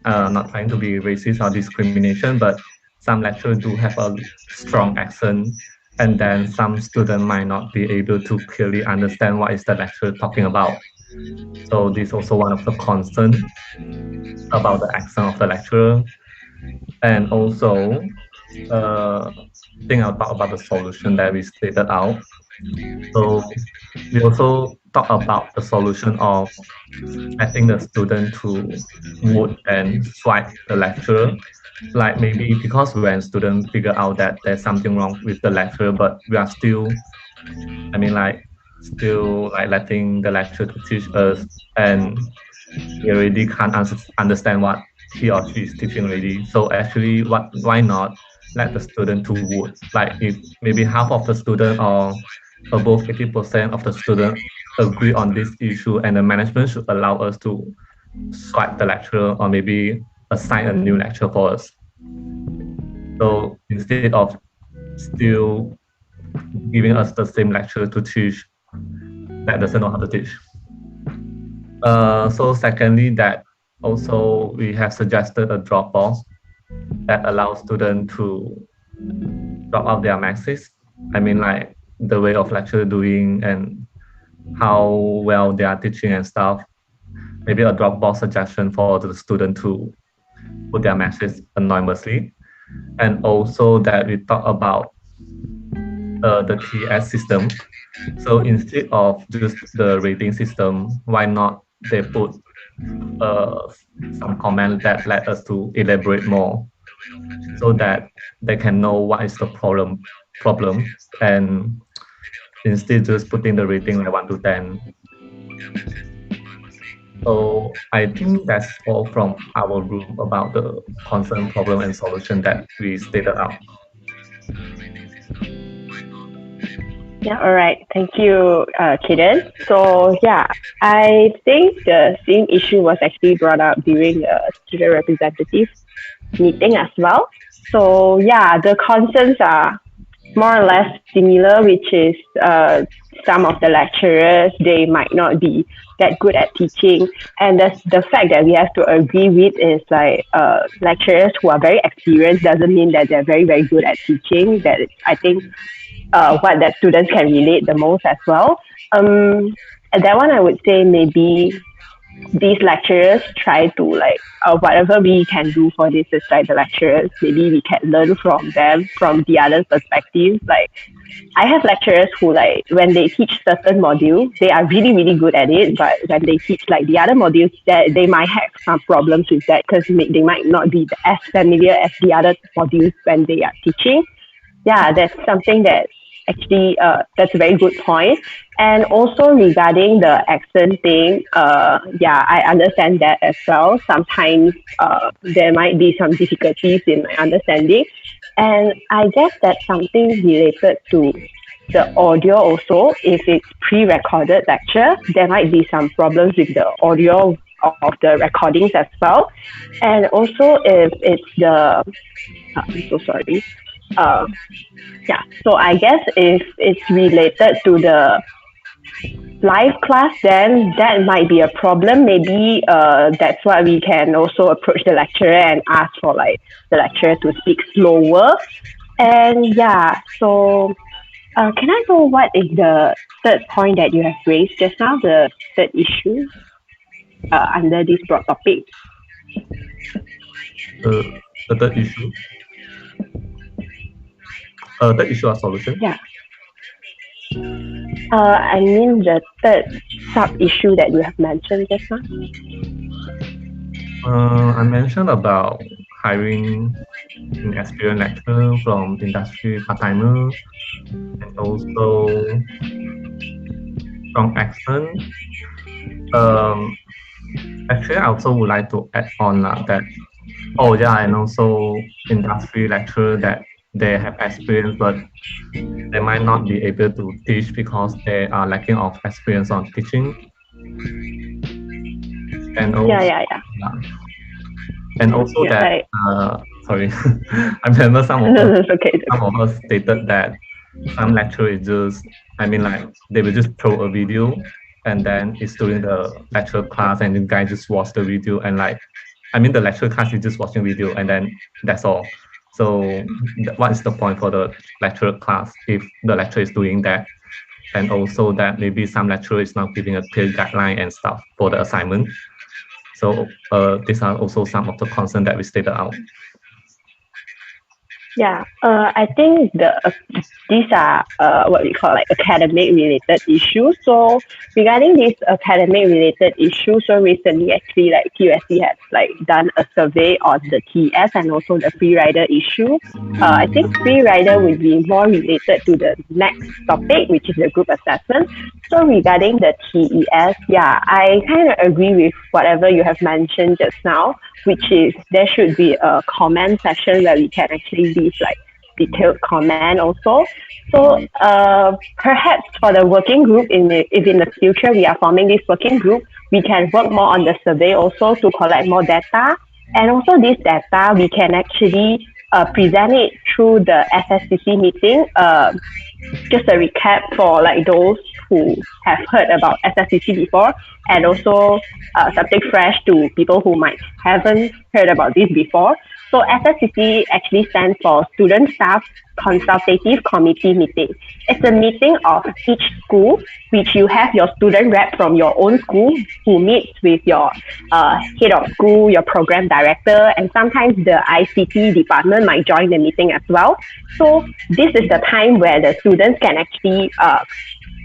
Speaker 15: not trying to be racist or discrimination, but some lecturers do have a strong accent, and then some students might not be able to clearly understand what is the lecturer talking about. So this is also one of the concerns about the accent of the lecturer. And also, I think I'll talk about the solution that we stated out. So we also talk about the solution of getting the student to vote and swipe the lecturer. Like maybe because when students figure out that there's something wrong with the lecturer, but we are still, I mean, like still like letting the lecturer to teach us, and he already can't understand what he or she is teaching already. So actually, why not let the student to vote? Like if maybe half of the student or above 80% of the student agree on this issue, and the management should allow us to swipe the lecturer or maybe assign a new lecturer for us. So instead of still giving us the same lecturer to teach that doesn't know how to teach. So secondly, that also we have suggested a drop-off that allows students to drop out their maxes. I mean, like the way of lecture doing and how well they are teaching and stuff. Maybe a drop-off suggestion for the student to put their maxes anonymously. And also that we talk about the TS system. So instead of just the rating system, why not they put some comment that let us to elaborate more, so that they can know what is the problem, and instead just putting the rating like 1 to 10. So I think that's all from our group about the concern, problem, and solution that we stated out.
Speaker 2: Yeah, all right. Thank you, Kaden. So yeah, I think the same issue was actually brought up during the student representative meeting as well. So yeah, the concerns are more or less similar, which is some of the lecturers, they might not be that good at teaching. And the fact that we have to agree with is like lecturers who are very experienced doesn't mean that they're very, very good at teaching. That I think what that students can relate the most as well. And that one I would say maybe these lecturers try to like whatever we can do for this is like the lecturers maybe we can learn from them from the other perspective. Like I have lecturers who like when they teach certain modules they are really really good at it, but when they teach like the other modules that they might have some problems with that because they might not be as familiar as the other modules when they are teaching. Yeah, that's something that actually that's a very good point. And also regarding the accent thing, yeah, I understand that as well. Sometimes there might be some difficulties in my understanding, and I guess that's something related to the audio also. If it's pre-recorded lecture, there might be some problems with the audio of the recordings as well. And also if it's the I'm so sorry. Uh, yeah, so I guess if it's related to the live class, then that might be a problem. Maybe that's why we can also approach the lecturer and ask for like the lecturer to speak slower. And yeah, so can I know what is the third point that you have raised just now, the third issue under this broad topic?
Speaker 15: The third issue. The issue of solution.
Speaker 2: Yeah. I mean the third sub issue that you have mentioned just now.
Speaker 15: I mentioned about hiring inexperienced lecturer from industry part-timer, and also strong accent. Actually, I also would like to add on that. Oh yeah, and also industry lecturer that they have experience, but they might not be able to teach because they are lacking of experience on teaching. And also,
Speaker 2: yeah.
Speaker 15: And also
Speaker 2: yeah,
Speaker 15: that sorry, I remember some of us stated that some lecturer is just, I mean, like they will just throw a video and then it's during the lecture class and the guy just watch the video and like, I mean the lecture class is just watching video and then that's all. So what is the point for the lecture class if the lecturer is doing that? And also that maybe some lecturer is not giving a clear guideline and stuff for the assignment. So these are also some of the concerns that we stated out.
Speaker 2: Yeah, I think these are what we call like academic related issues. So regarding these academic related issues, so recently actually like TUSC has like done a survey on the TS and also the free rider issue. I think free rider would be more related to the next topic, which is the group assessment. So regarding the TES, yeah, I kind of agree with whatever you have mentioned just now, which is there should be a comment section where we can actually leave like detailed comment also. So perhaps for the working group, if in the future we are forming this working group, we can work more on the survey also to collect more data. And also this data, we can actually present it through the SSCC meeting. Just a recap for like those who have heard about SSCC before, and also something fresh to people who might haven't heard about this before. So SSCC actually stands for Student Staff Consultative Committee Meeting. It's a meeting of each school, which you have your student rep from your own school who meets with your head of school, your program director, and sometimes the ICT department might join the meeting as well. So this is the time where the students can actually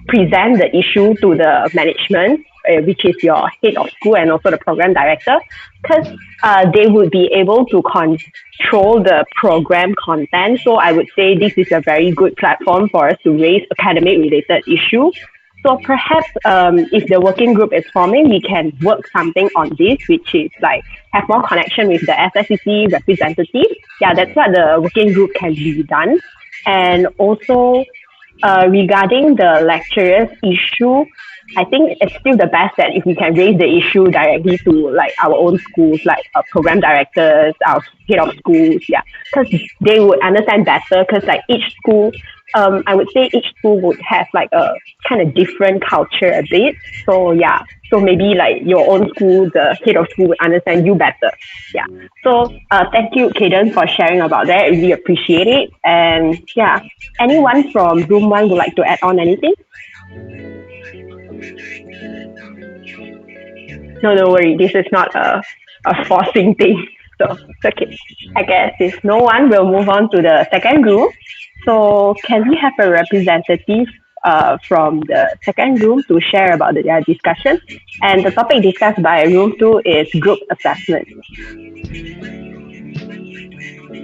Speaker 2: present the issue to the management, which is your head of school and also the program director, because they would be able to control the program content. So I would say this is a very good platform for us to raise academic related issues. So perhaps if the working group is forming, we can work something on this, which is like have more connection with the SSCC representative. Yeah, that's what the working group can be done. And also regarding the lecturers issue, I think it's still the best that if we can raise the issue directly to like our own schools, like program directors, our head of schools, yeah, because they would understand better. Because like each school, I would say each school would have like a kind of different culture a bit. So yeah, so maybe like your own school, the head of school would understand you better. Yeah. So thank you, Kaden, for sharing about that. I really appreciate it. And yeah, anyone from room one would like to add on anything? No, don't worry. This is not a forcing thing. So it's okay. I guess if no one, we'll move on to the second group. So can we have a representative from the second room to share about their discussion? And the topic discussed by room 2 is group assessment.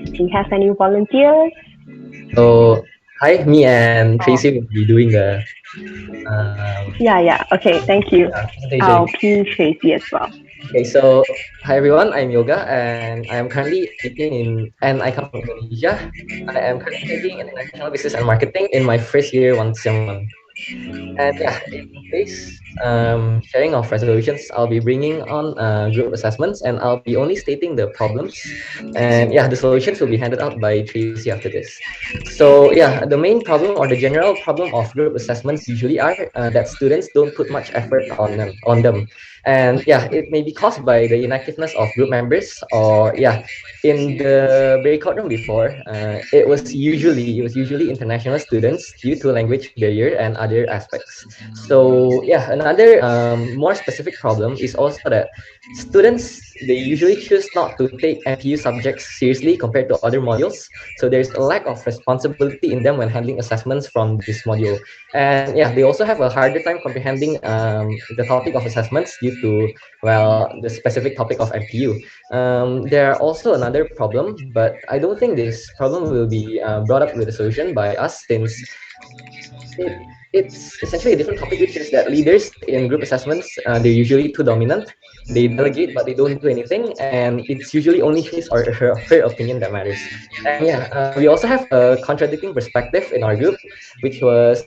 Speaker 2: Do you have any volunteers?
Speaker 13: So, hi, me and Tracy will be doing the
Speaker 2: Yeah. Okay, thank you. I'll pin Tracy as well.
Speaker 13: Okay, so hi everyone, I'm Yoga and I am currently taking and I come from Indonesia. I am currently taking International Business and Marketing in my first year, 1 sem 1. And yeah, in today's sharing of resolutions, I'll be bringing on group assessments and I'll be only stating the problems. And yeah, the solutions will be handed out by Tracy after this. So yeah, the main problem or the general problem of group assessments usually are that students don't put much effort on them. And yeah, it may be caused by the inactiveness of group members, or yeah, in the breakout room before, it was usually international students due to language barrier and other aspects. So yeah, another more specific problem is also that students, they usually choose not to take MPU subjects seriously compared to other modules. So there's a lack of responsibility in them when handling assessments from this module. And yeah, they also have a harder time comprehending the topic of assessments due to, well, the specific topic of MPU. There are also another problem, but I don't think this problem will be brought up with a solution by us, since it's essentially a different topic, which is that leaders in group assessments, they're usually too dominant. They delegate, but they don't do anything, and it's usually only his or her opinion that matters. And yeah, we also have a contradicting perspective in our group, which was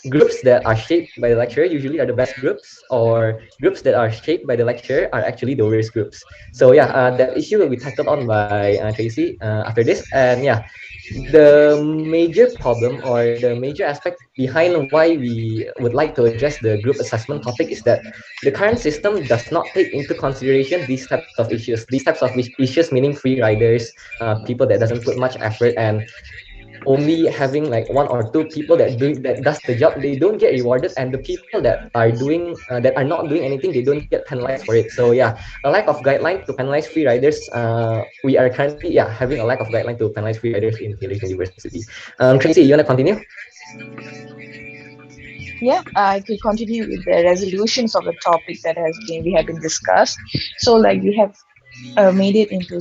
Speaker 13: groups that are shaped by the lecturer usually are the best groups, or groups that are shaped by the lecturer are actually the worst groups. So yeah, that issue will be tackled on by Tracy after this. And yeah, the major problem or the major aspect behind why we would like to address the group assessment topic is that the current system does not take into consideration these types of issues. These types of issues meaning free riders, people that doesn't put much effort, and only having like one or two people that does the job, they don't get rewarded, and the people that are doing that are not doing anything, they don't get penalized for it. So yeah, a lack of guideline to penalize free riders. We are currently having a lack of guideline to penalize free riders in Taylor University. Tracy, you wanna continue?
Speaker 16: Yeah, I could continue with the resolutions of the topic that we have been discussed. So like we have made it into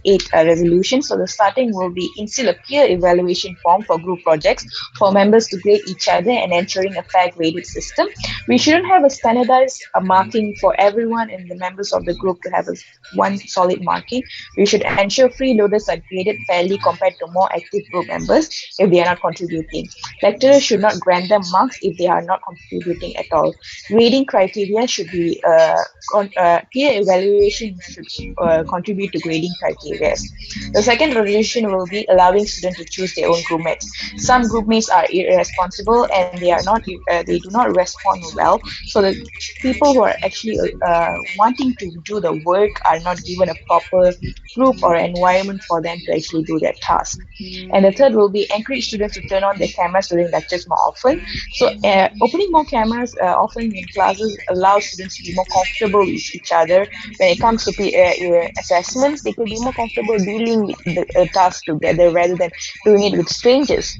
Speaker 16: eight resolutions. So the starting will be instill a peer evaluation form for group projects for members to grade each other and ensuring a fair grading system. We shouldn't have a standardized marking for everyone in the members of the group to have one solid marking. We should ensure freeloaders are graded fairly compared to more active group members if they are not contributing. Lecturers should not grant them marks if they are not contributing at all. Grading criteria should be peer evaluation should contribute to grading criteria. The second resolution will be allowing students to choose their own group mates. Some group mates are irresponsible and they do not respond well. So the people who are actually wanting to do the work are not given a proper group or environment for them to actually do their task. And the third will be encourage students to turn on their cameras during lectures more often. So opening more cameras often in classes allows students to be more comfortable with each other. When it comes to assessments, they could be more comfortable dealing with the task together rather than doing it with strangers.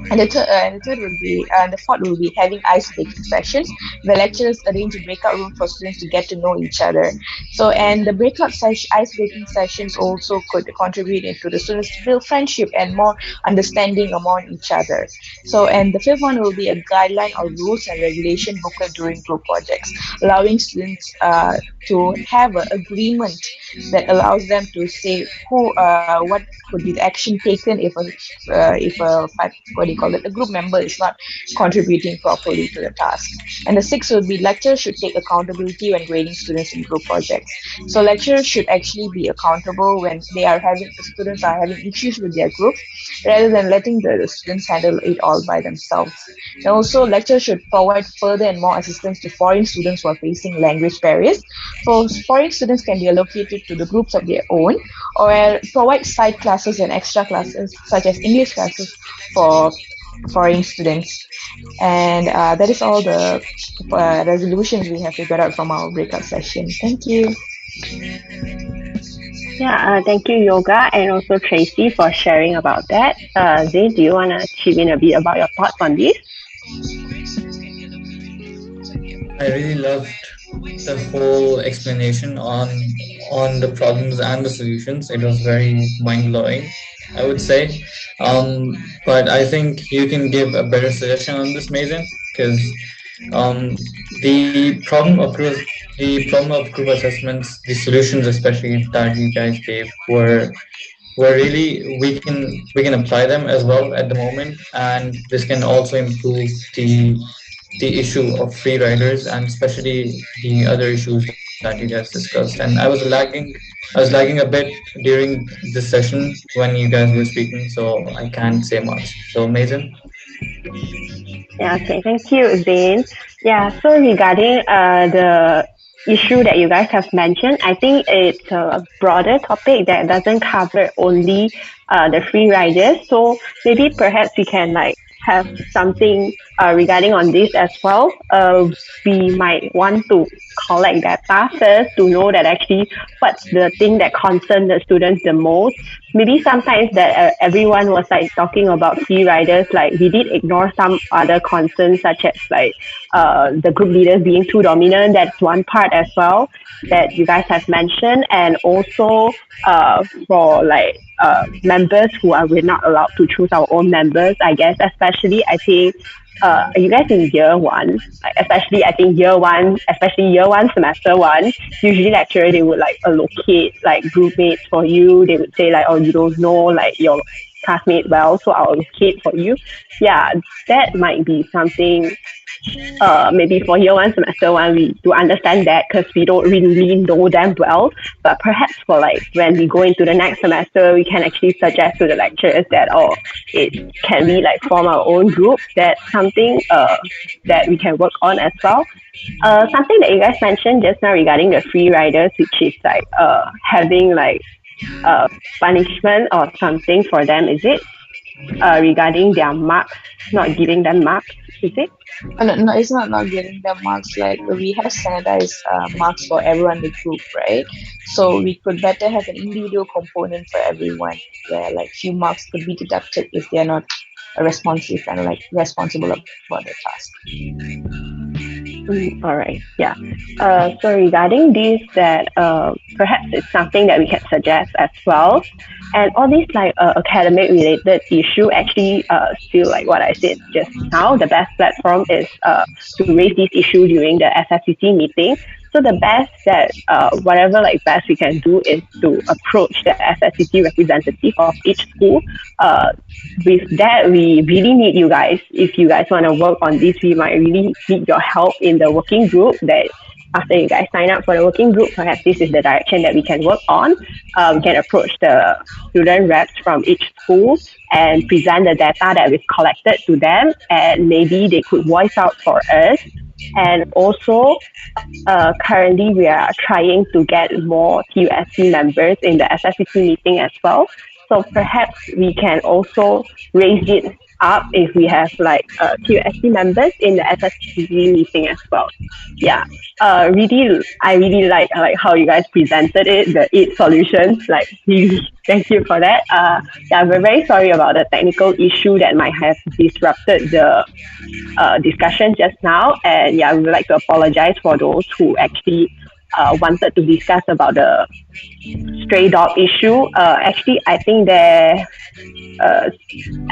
Speaker 16: And the fourth will be having ice-breaking sessions. The lecturers arrange a breakout room for students to get to know each other. So, and the ice-breaking sessions also could contribute into the students to build friendship and more understanding among each other. So, and the fifth one will be a guideline or rules and regulation booklet during group projects, allowing students to have an agreement that allows them to say what could be the action taken if a group member is not contributing properly to the task. And the sixth would be lecturers should take accountability when grading students in group projects. So lecturers should actually be accountable when the students are having issues with their group, rather than letting the students handle it all by themselves. And also lecturers should provide further and more assistance to foreign students who are facing language barriers. So foreign students can be allocated to the groups of their own, or provide side classes and extra classes such as English classes for foreign students. And that is all the resolutions we have figured out from our breakout session. Thank you.
Speaker 2: Yeah, thank you, Yoga, and also Tracy for sharing about that. Zay, do you want to chip in a bit about your thoughts on this?
Speaker 1: I really loved the whole explanation on the problems and the solutions. It was very mind blowing, I would say. But I think you can give a better suggestion on this, Mason, because um, the problem of group assessments, the solutions especially that you guys gave were really we can apply them as well at the moment, and this can also improve the issue of free riders and especially the other issues that you guys discussed. And I was lagging a bit during this session when you guys were speaking, so I can't say much. So Mason.
Speaker 2: Yeah, okay, thank you, Zain. Yeah, so regarding the issue that you guys have mentioned, I think it's a broader topic that doesn't cover only the free riders. So maybe perhaps we can like have something regarding on this as well. We might want to collect data first to know that actually what's the thing that concerns the students the most. Maybe sometimes that everyone was like talking about free riders, like we did ignore some other concerns such as like the group leaders being too dominant. That's one part as well that you guys have mentioned, and also for like members who are we're not allowed to choose our own members. I guess especially I think you guys in year one, like especially I think especially year one, semester one, usually lecturer they would like allocate like group mates for you. They would say like, oh, you don't know like your classmate well, so I'll allocate for you. Yeah, that might be something maybe for year one, semester one, we do understand that because we don't really know them well. But perhaps for like when we go into the next semester, we can actually suggest to the lecturers that, oh, it can be like form our own group. That's something that we can work on as well. Something that you guys mentioned just now regarding the free riders, which is like having like punishment or something for them, is it? regarding their marks, not giving them marks, is it?
Speaker 16: No, it's not giving them marks. Like we have standardized marks for everyone in the group, right? So we could better have an individual component for everyone, where like few marks could be deducted if they are not responsive and like responsible about their task.
Speaker 2: All right. Yeah. So regarding this, that perhaps it's something that we can suggest as well, and all these like academic related issue actually still like what I said just now. The best platform is to raise this issue during the SFCC meeting. So the best that whatever like best we can do is to approach the SFCC representative of each school. Uh, with that, we really need you guys. If you guys want to work on this, we might really need your help in the working group. That after you guys sign up for the working group, perhaps this is the direction that we can work on. We can approach the student reps from each school and present the data that we've collected to them, and maybe they could voice out for us. And also, currently we are trying to get more TUSC members in the SFCC meeting as well. So perhaps we can also raise it up if we have like TUSC members in the SFCC meeting as well. Yeah. I really like how you guys presented it, the eight solutions. Like really, thank you for that. Yeah, we're very sorry about the technical issue that might have disrupted the discussion just now. And yeah, we would like to apologize for those who actually wanted to discuss about the stray dog issue. Actually, uh, I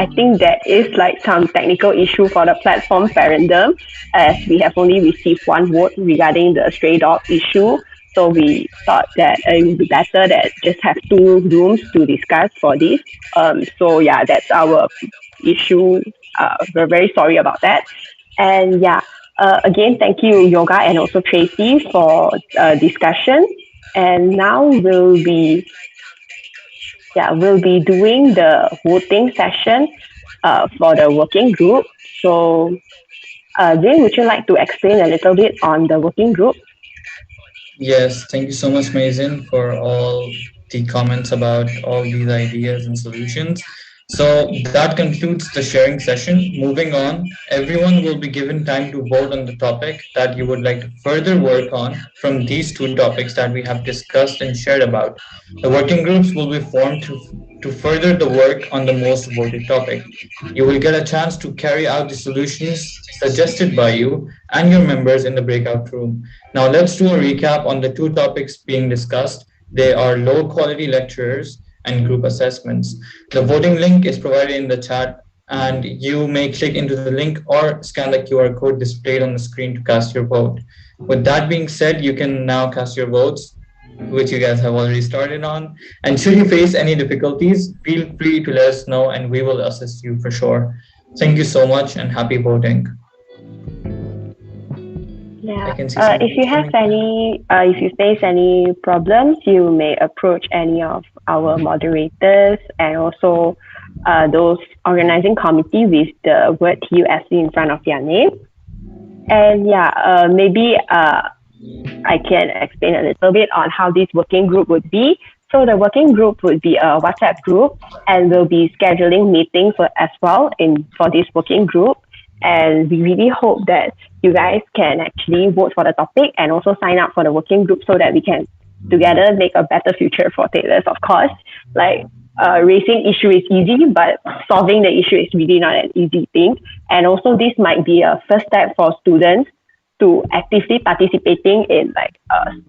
Speaker 2: think there is like some technical issue for the platform referendum, as we have only received one vote regarding the stray dog issue. So we thought that it would be better that just have two rooms to discuss for this. So yeah, that's our issue. We're very sorry about that. And yeah, again, thank you, Yoga, and also Tracy for discussion. And now we'll be doing the voting session for the working group. So, Jane, would you like to explain a little bit on the working group?
Speaker 1: Yes, thank you so much, Mazen, for all the comments about all these ideas and solutions. So that concludes the sharing session. Moving on, everyone will be given time to vote on the topic that you would like to further work on from these two topics that we have discussed and shared about. The working groups will be formed to further the work on the most voted topic. You will get a chance to carry out the solutions suggested by you and your members in the breakout room. Now, let's do a recap on the two topics being discussed. They are low quality lecturers and group assessments. The voting link is provided in the chat, and you may click into the link or scan the QR code displayed on the screen to cast your vote. With that being said, you can now cast your votes, which you guys have already started on. And should you face any difficulties, feel free to let us know and we will assist you for sure. Thank you so much and happy voting.
Speaker 2: Yeah. If you have if you face any problems, you may approach any of our moderators and also those organizing committee with the word TUSC in front of their name. And yeah, maybe I can explain a little bit on how this working group would be. So the working group would be a WhatsApp group, and we'll be scheduling meetings as well for this working group. And we really hope that you guys can actually vote for the topic and also sign up for the working group so that we can together make a better future for Taylors, of course. Like raising issue is easy, but solving the issue is really not an easy thing. And also this might be a first step for students to actively participating in like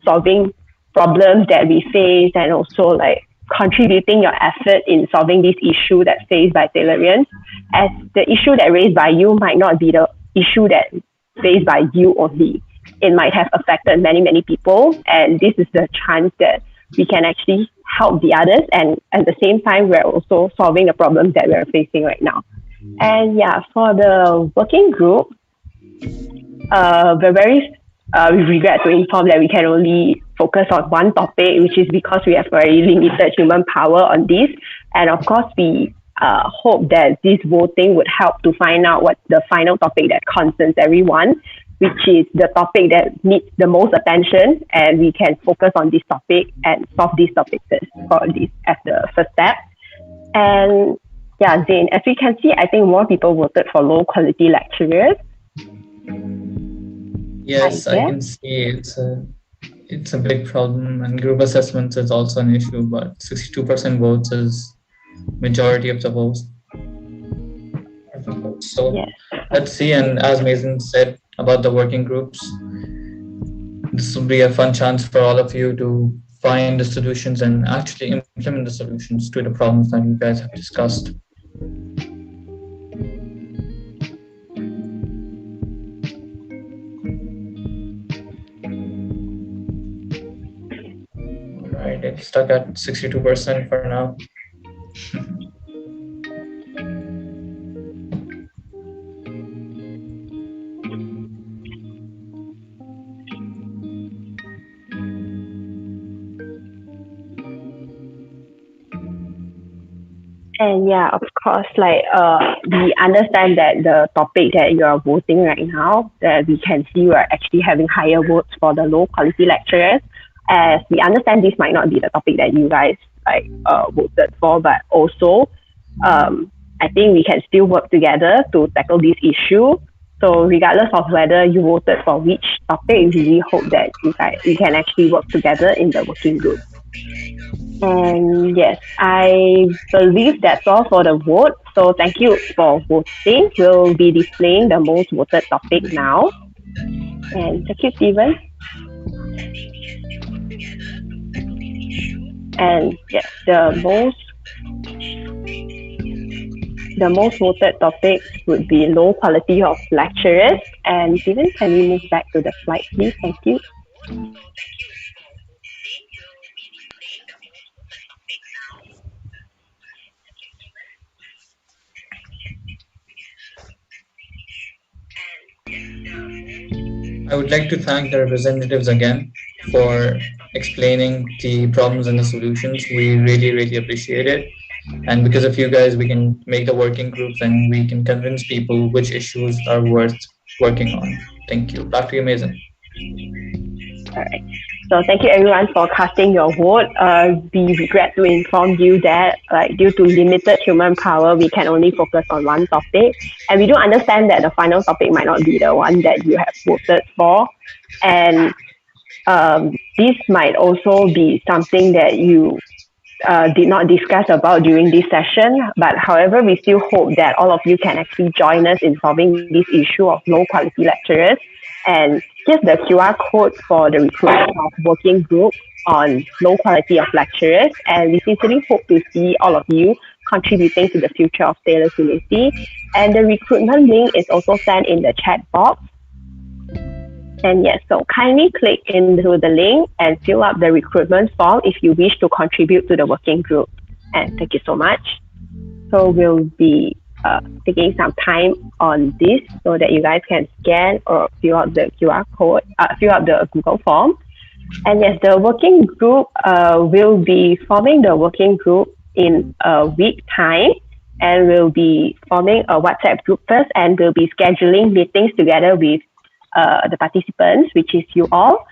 Speaker 2: solving problems that we face, and also like contributing your effort in solving this issue that's faced by Taylorians, as the issue that raised by you might not be the issue that faced by you only. It might have affected many, many people, and this is the chance that we can actually help the others, and at the same time, we're also solving the problems that we're facing right now. And yeah, for the working group, we're very we regret to inform that we can only focus on one topic, which is because we have very limited human power on this. And of course, we hope that this voting would help to find out what the final topic that concerns everyone, which is the topic that needs the most attention, and we can focus on this topic and solve this topic for this as the first step. And yeah, Zane, as we can see, I think more people voted for low quality lecturers.
Speaker 1: Yes, I
Speaker 2: guess.
Speaker 1: can see it's a big problem, and group assessments is also an issue. But 62% votes is majority of the votes. So
Speaker 2: Yes.
Speaker 1: let's see. And as Mason said about the working groups, this will be a fun chance for all of you to find the solutions and actually implement the solutions to the problems that you guys have discussed. All right, it's stuck at 62% for now.
Speaker 2: And yeah, of course, like we understand that the topic that you are voting right now, that we can see you are actually having higher votes for the low quality lecturers. As we understand, this might not be the topic that you guys like voted for, but also, I think we can still work together to tackle this issue. So regardless of whether you voted for which topic, we really hope that you can actually work together in the working group. And yes, I believe that's all for the vote. So thank you for voting. We'll be displaying the most voted topic now. And thank you, Stephen. And yes, the most voted topic would be low quality of lecturers. And Stephen, can we move back to the slide, please? Thank you.
Speaker 1: I would like to thank the representatives again for explaining the problems and the solutions. We really, really appreciate it. And because of you guys, we can make the working groups and we can convince people which issues are worth working on. Thank you. Back to you, Mason.
Speaker 2: All right. So thank you everyone for casting your vote. We regret to inform you that due to limited human power, we can only focus on one topic. And we do understand that the final topic might not be the one that you have voted for. And this might also be something that you did not discuss about during this session. But however, we still hope that all of you can actually join us in solving this issue of low quality lecturers. And here's the QR code for the recruitment of working group on low quality of lecturers. And we sincerely hope to see all of you contributing to the future of Taylor's University. And the recruitment link is also sent in the chat box. And yes, so kindly click into the link and fill up the recruitment form if you wish to contribute to the working group. And thank you so much. So we'll be taking some time on this so that you guys can scan or fill out the QR code, fill out the Google form. And yes, the working group will be forming the working group in a week time. And we'll be forming a WhatsApp group first, and we'll be scheduling meetings together with the participants, which is you all,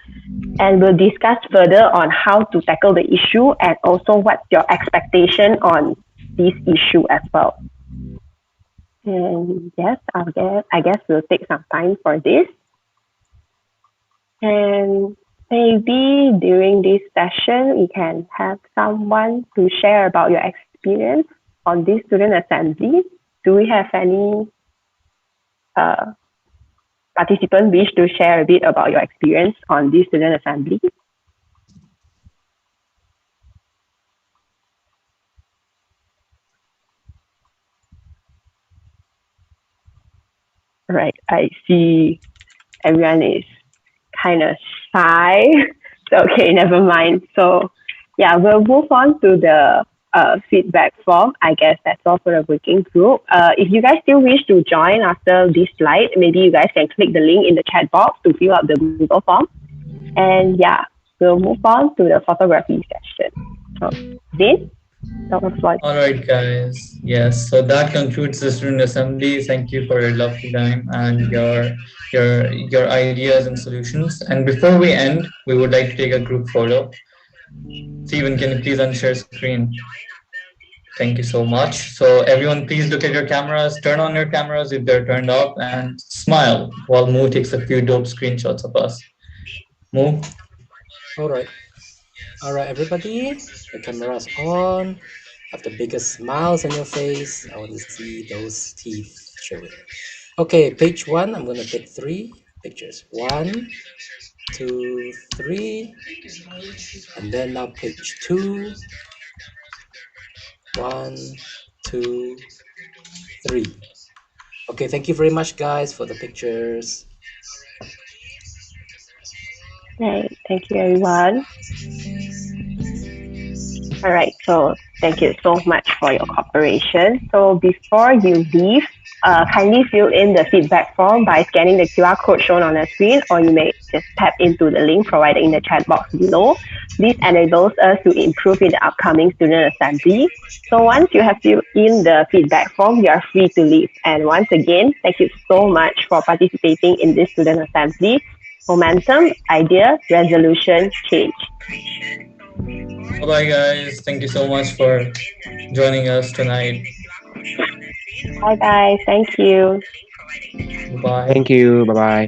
Speaker 2: and we'll discuss further on how to tackle the issue and also what's your expectation on this issue as well. And yes, I guess we'll take some time for this. And maybe during this session, we can have someone to share about your experience on this student assembly. Do we have any participant wish to share a bit about your experience on this student assembly? Right, I see everyone is kind of shy. So, okay, never mind. So yeah, we'll move on to the feedback form. I guess that's all for the working group. If you guys still wish to join after this slide, maybe you guys can click the link in the chat box to fill out the Google form. And yeah, we'll move on to the photography session. So, Vin,
Speaker 1: all right, guys. Yes, so that concludes the student assembly. Thank you for your lovely time and your ideas and solutions. And before we end, we would like to take a group photo. Steven, can you please unshare screen? Thank you so much. So everyone, please look at your cameras, turn on your cameras if they're turned off, and smile while Moo takes a few dope screenshots of us. Moo?
Speaker 3: All right. All right, everybody. The camera's on. Have the biggest smiles on your face. I want to see those teeth showing. Okay, page one. I'm gonna take 3 pictures. 1, 2, 3, and then now page two. 1, 2, 3. Okay, thank you very much, guys, for the pictures.
Speaker 2: Right. Thank you, everyone. All right. So thank you so much for your cooperation. So before you leave, kindly fill in the feedback form by scanning the QR code shown on the screen, or you may just tap into the link provided in the chat box below. This enables us to improve in the upcoming student assembly. So once you have filled in the feedback form, you are free to leave. And once again, thank you so much for participating in this student assembly. Momentum, idea, resolution, change.
Speaker 1: Bye bye, guys. Thank you so much for joining us tonight.
Speaker 2: Bye guys. Thank you.
Speaker 1: Bye.
Speaker 17: Thank you. Bye bye.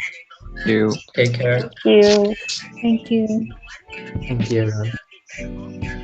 Speaker 17: You.
Speaker 1: Take care.
Speaker 2: Thank you.
Speaker 11: Thank you.
Speaker 13: Thank you, everyone.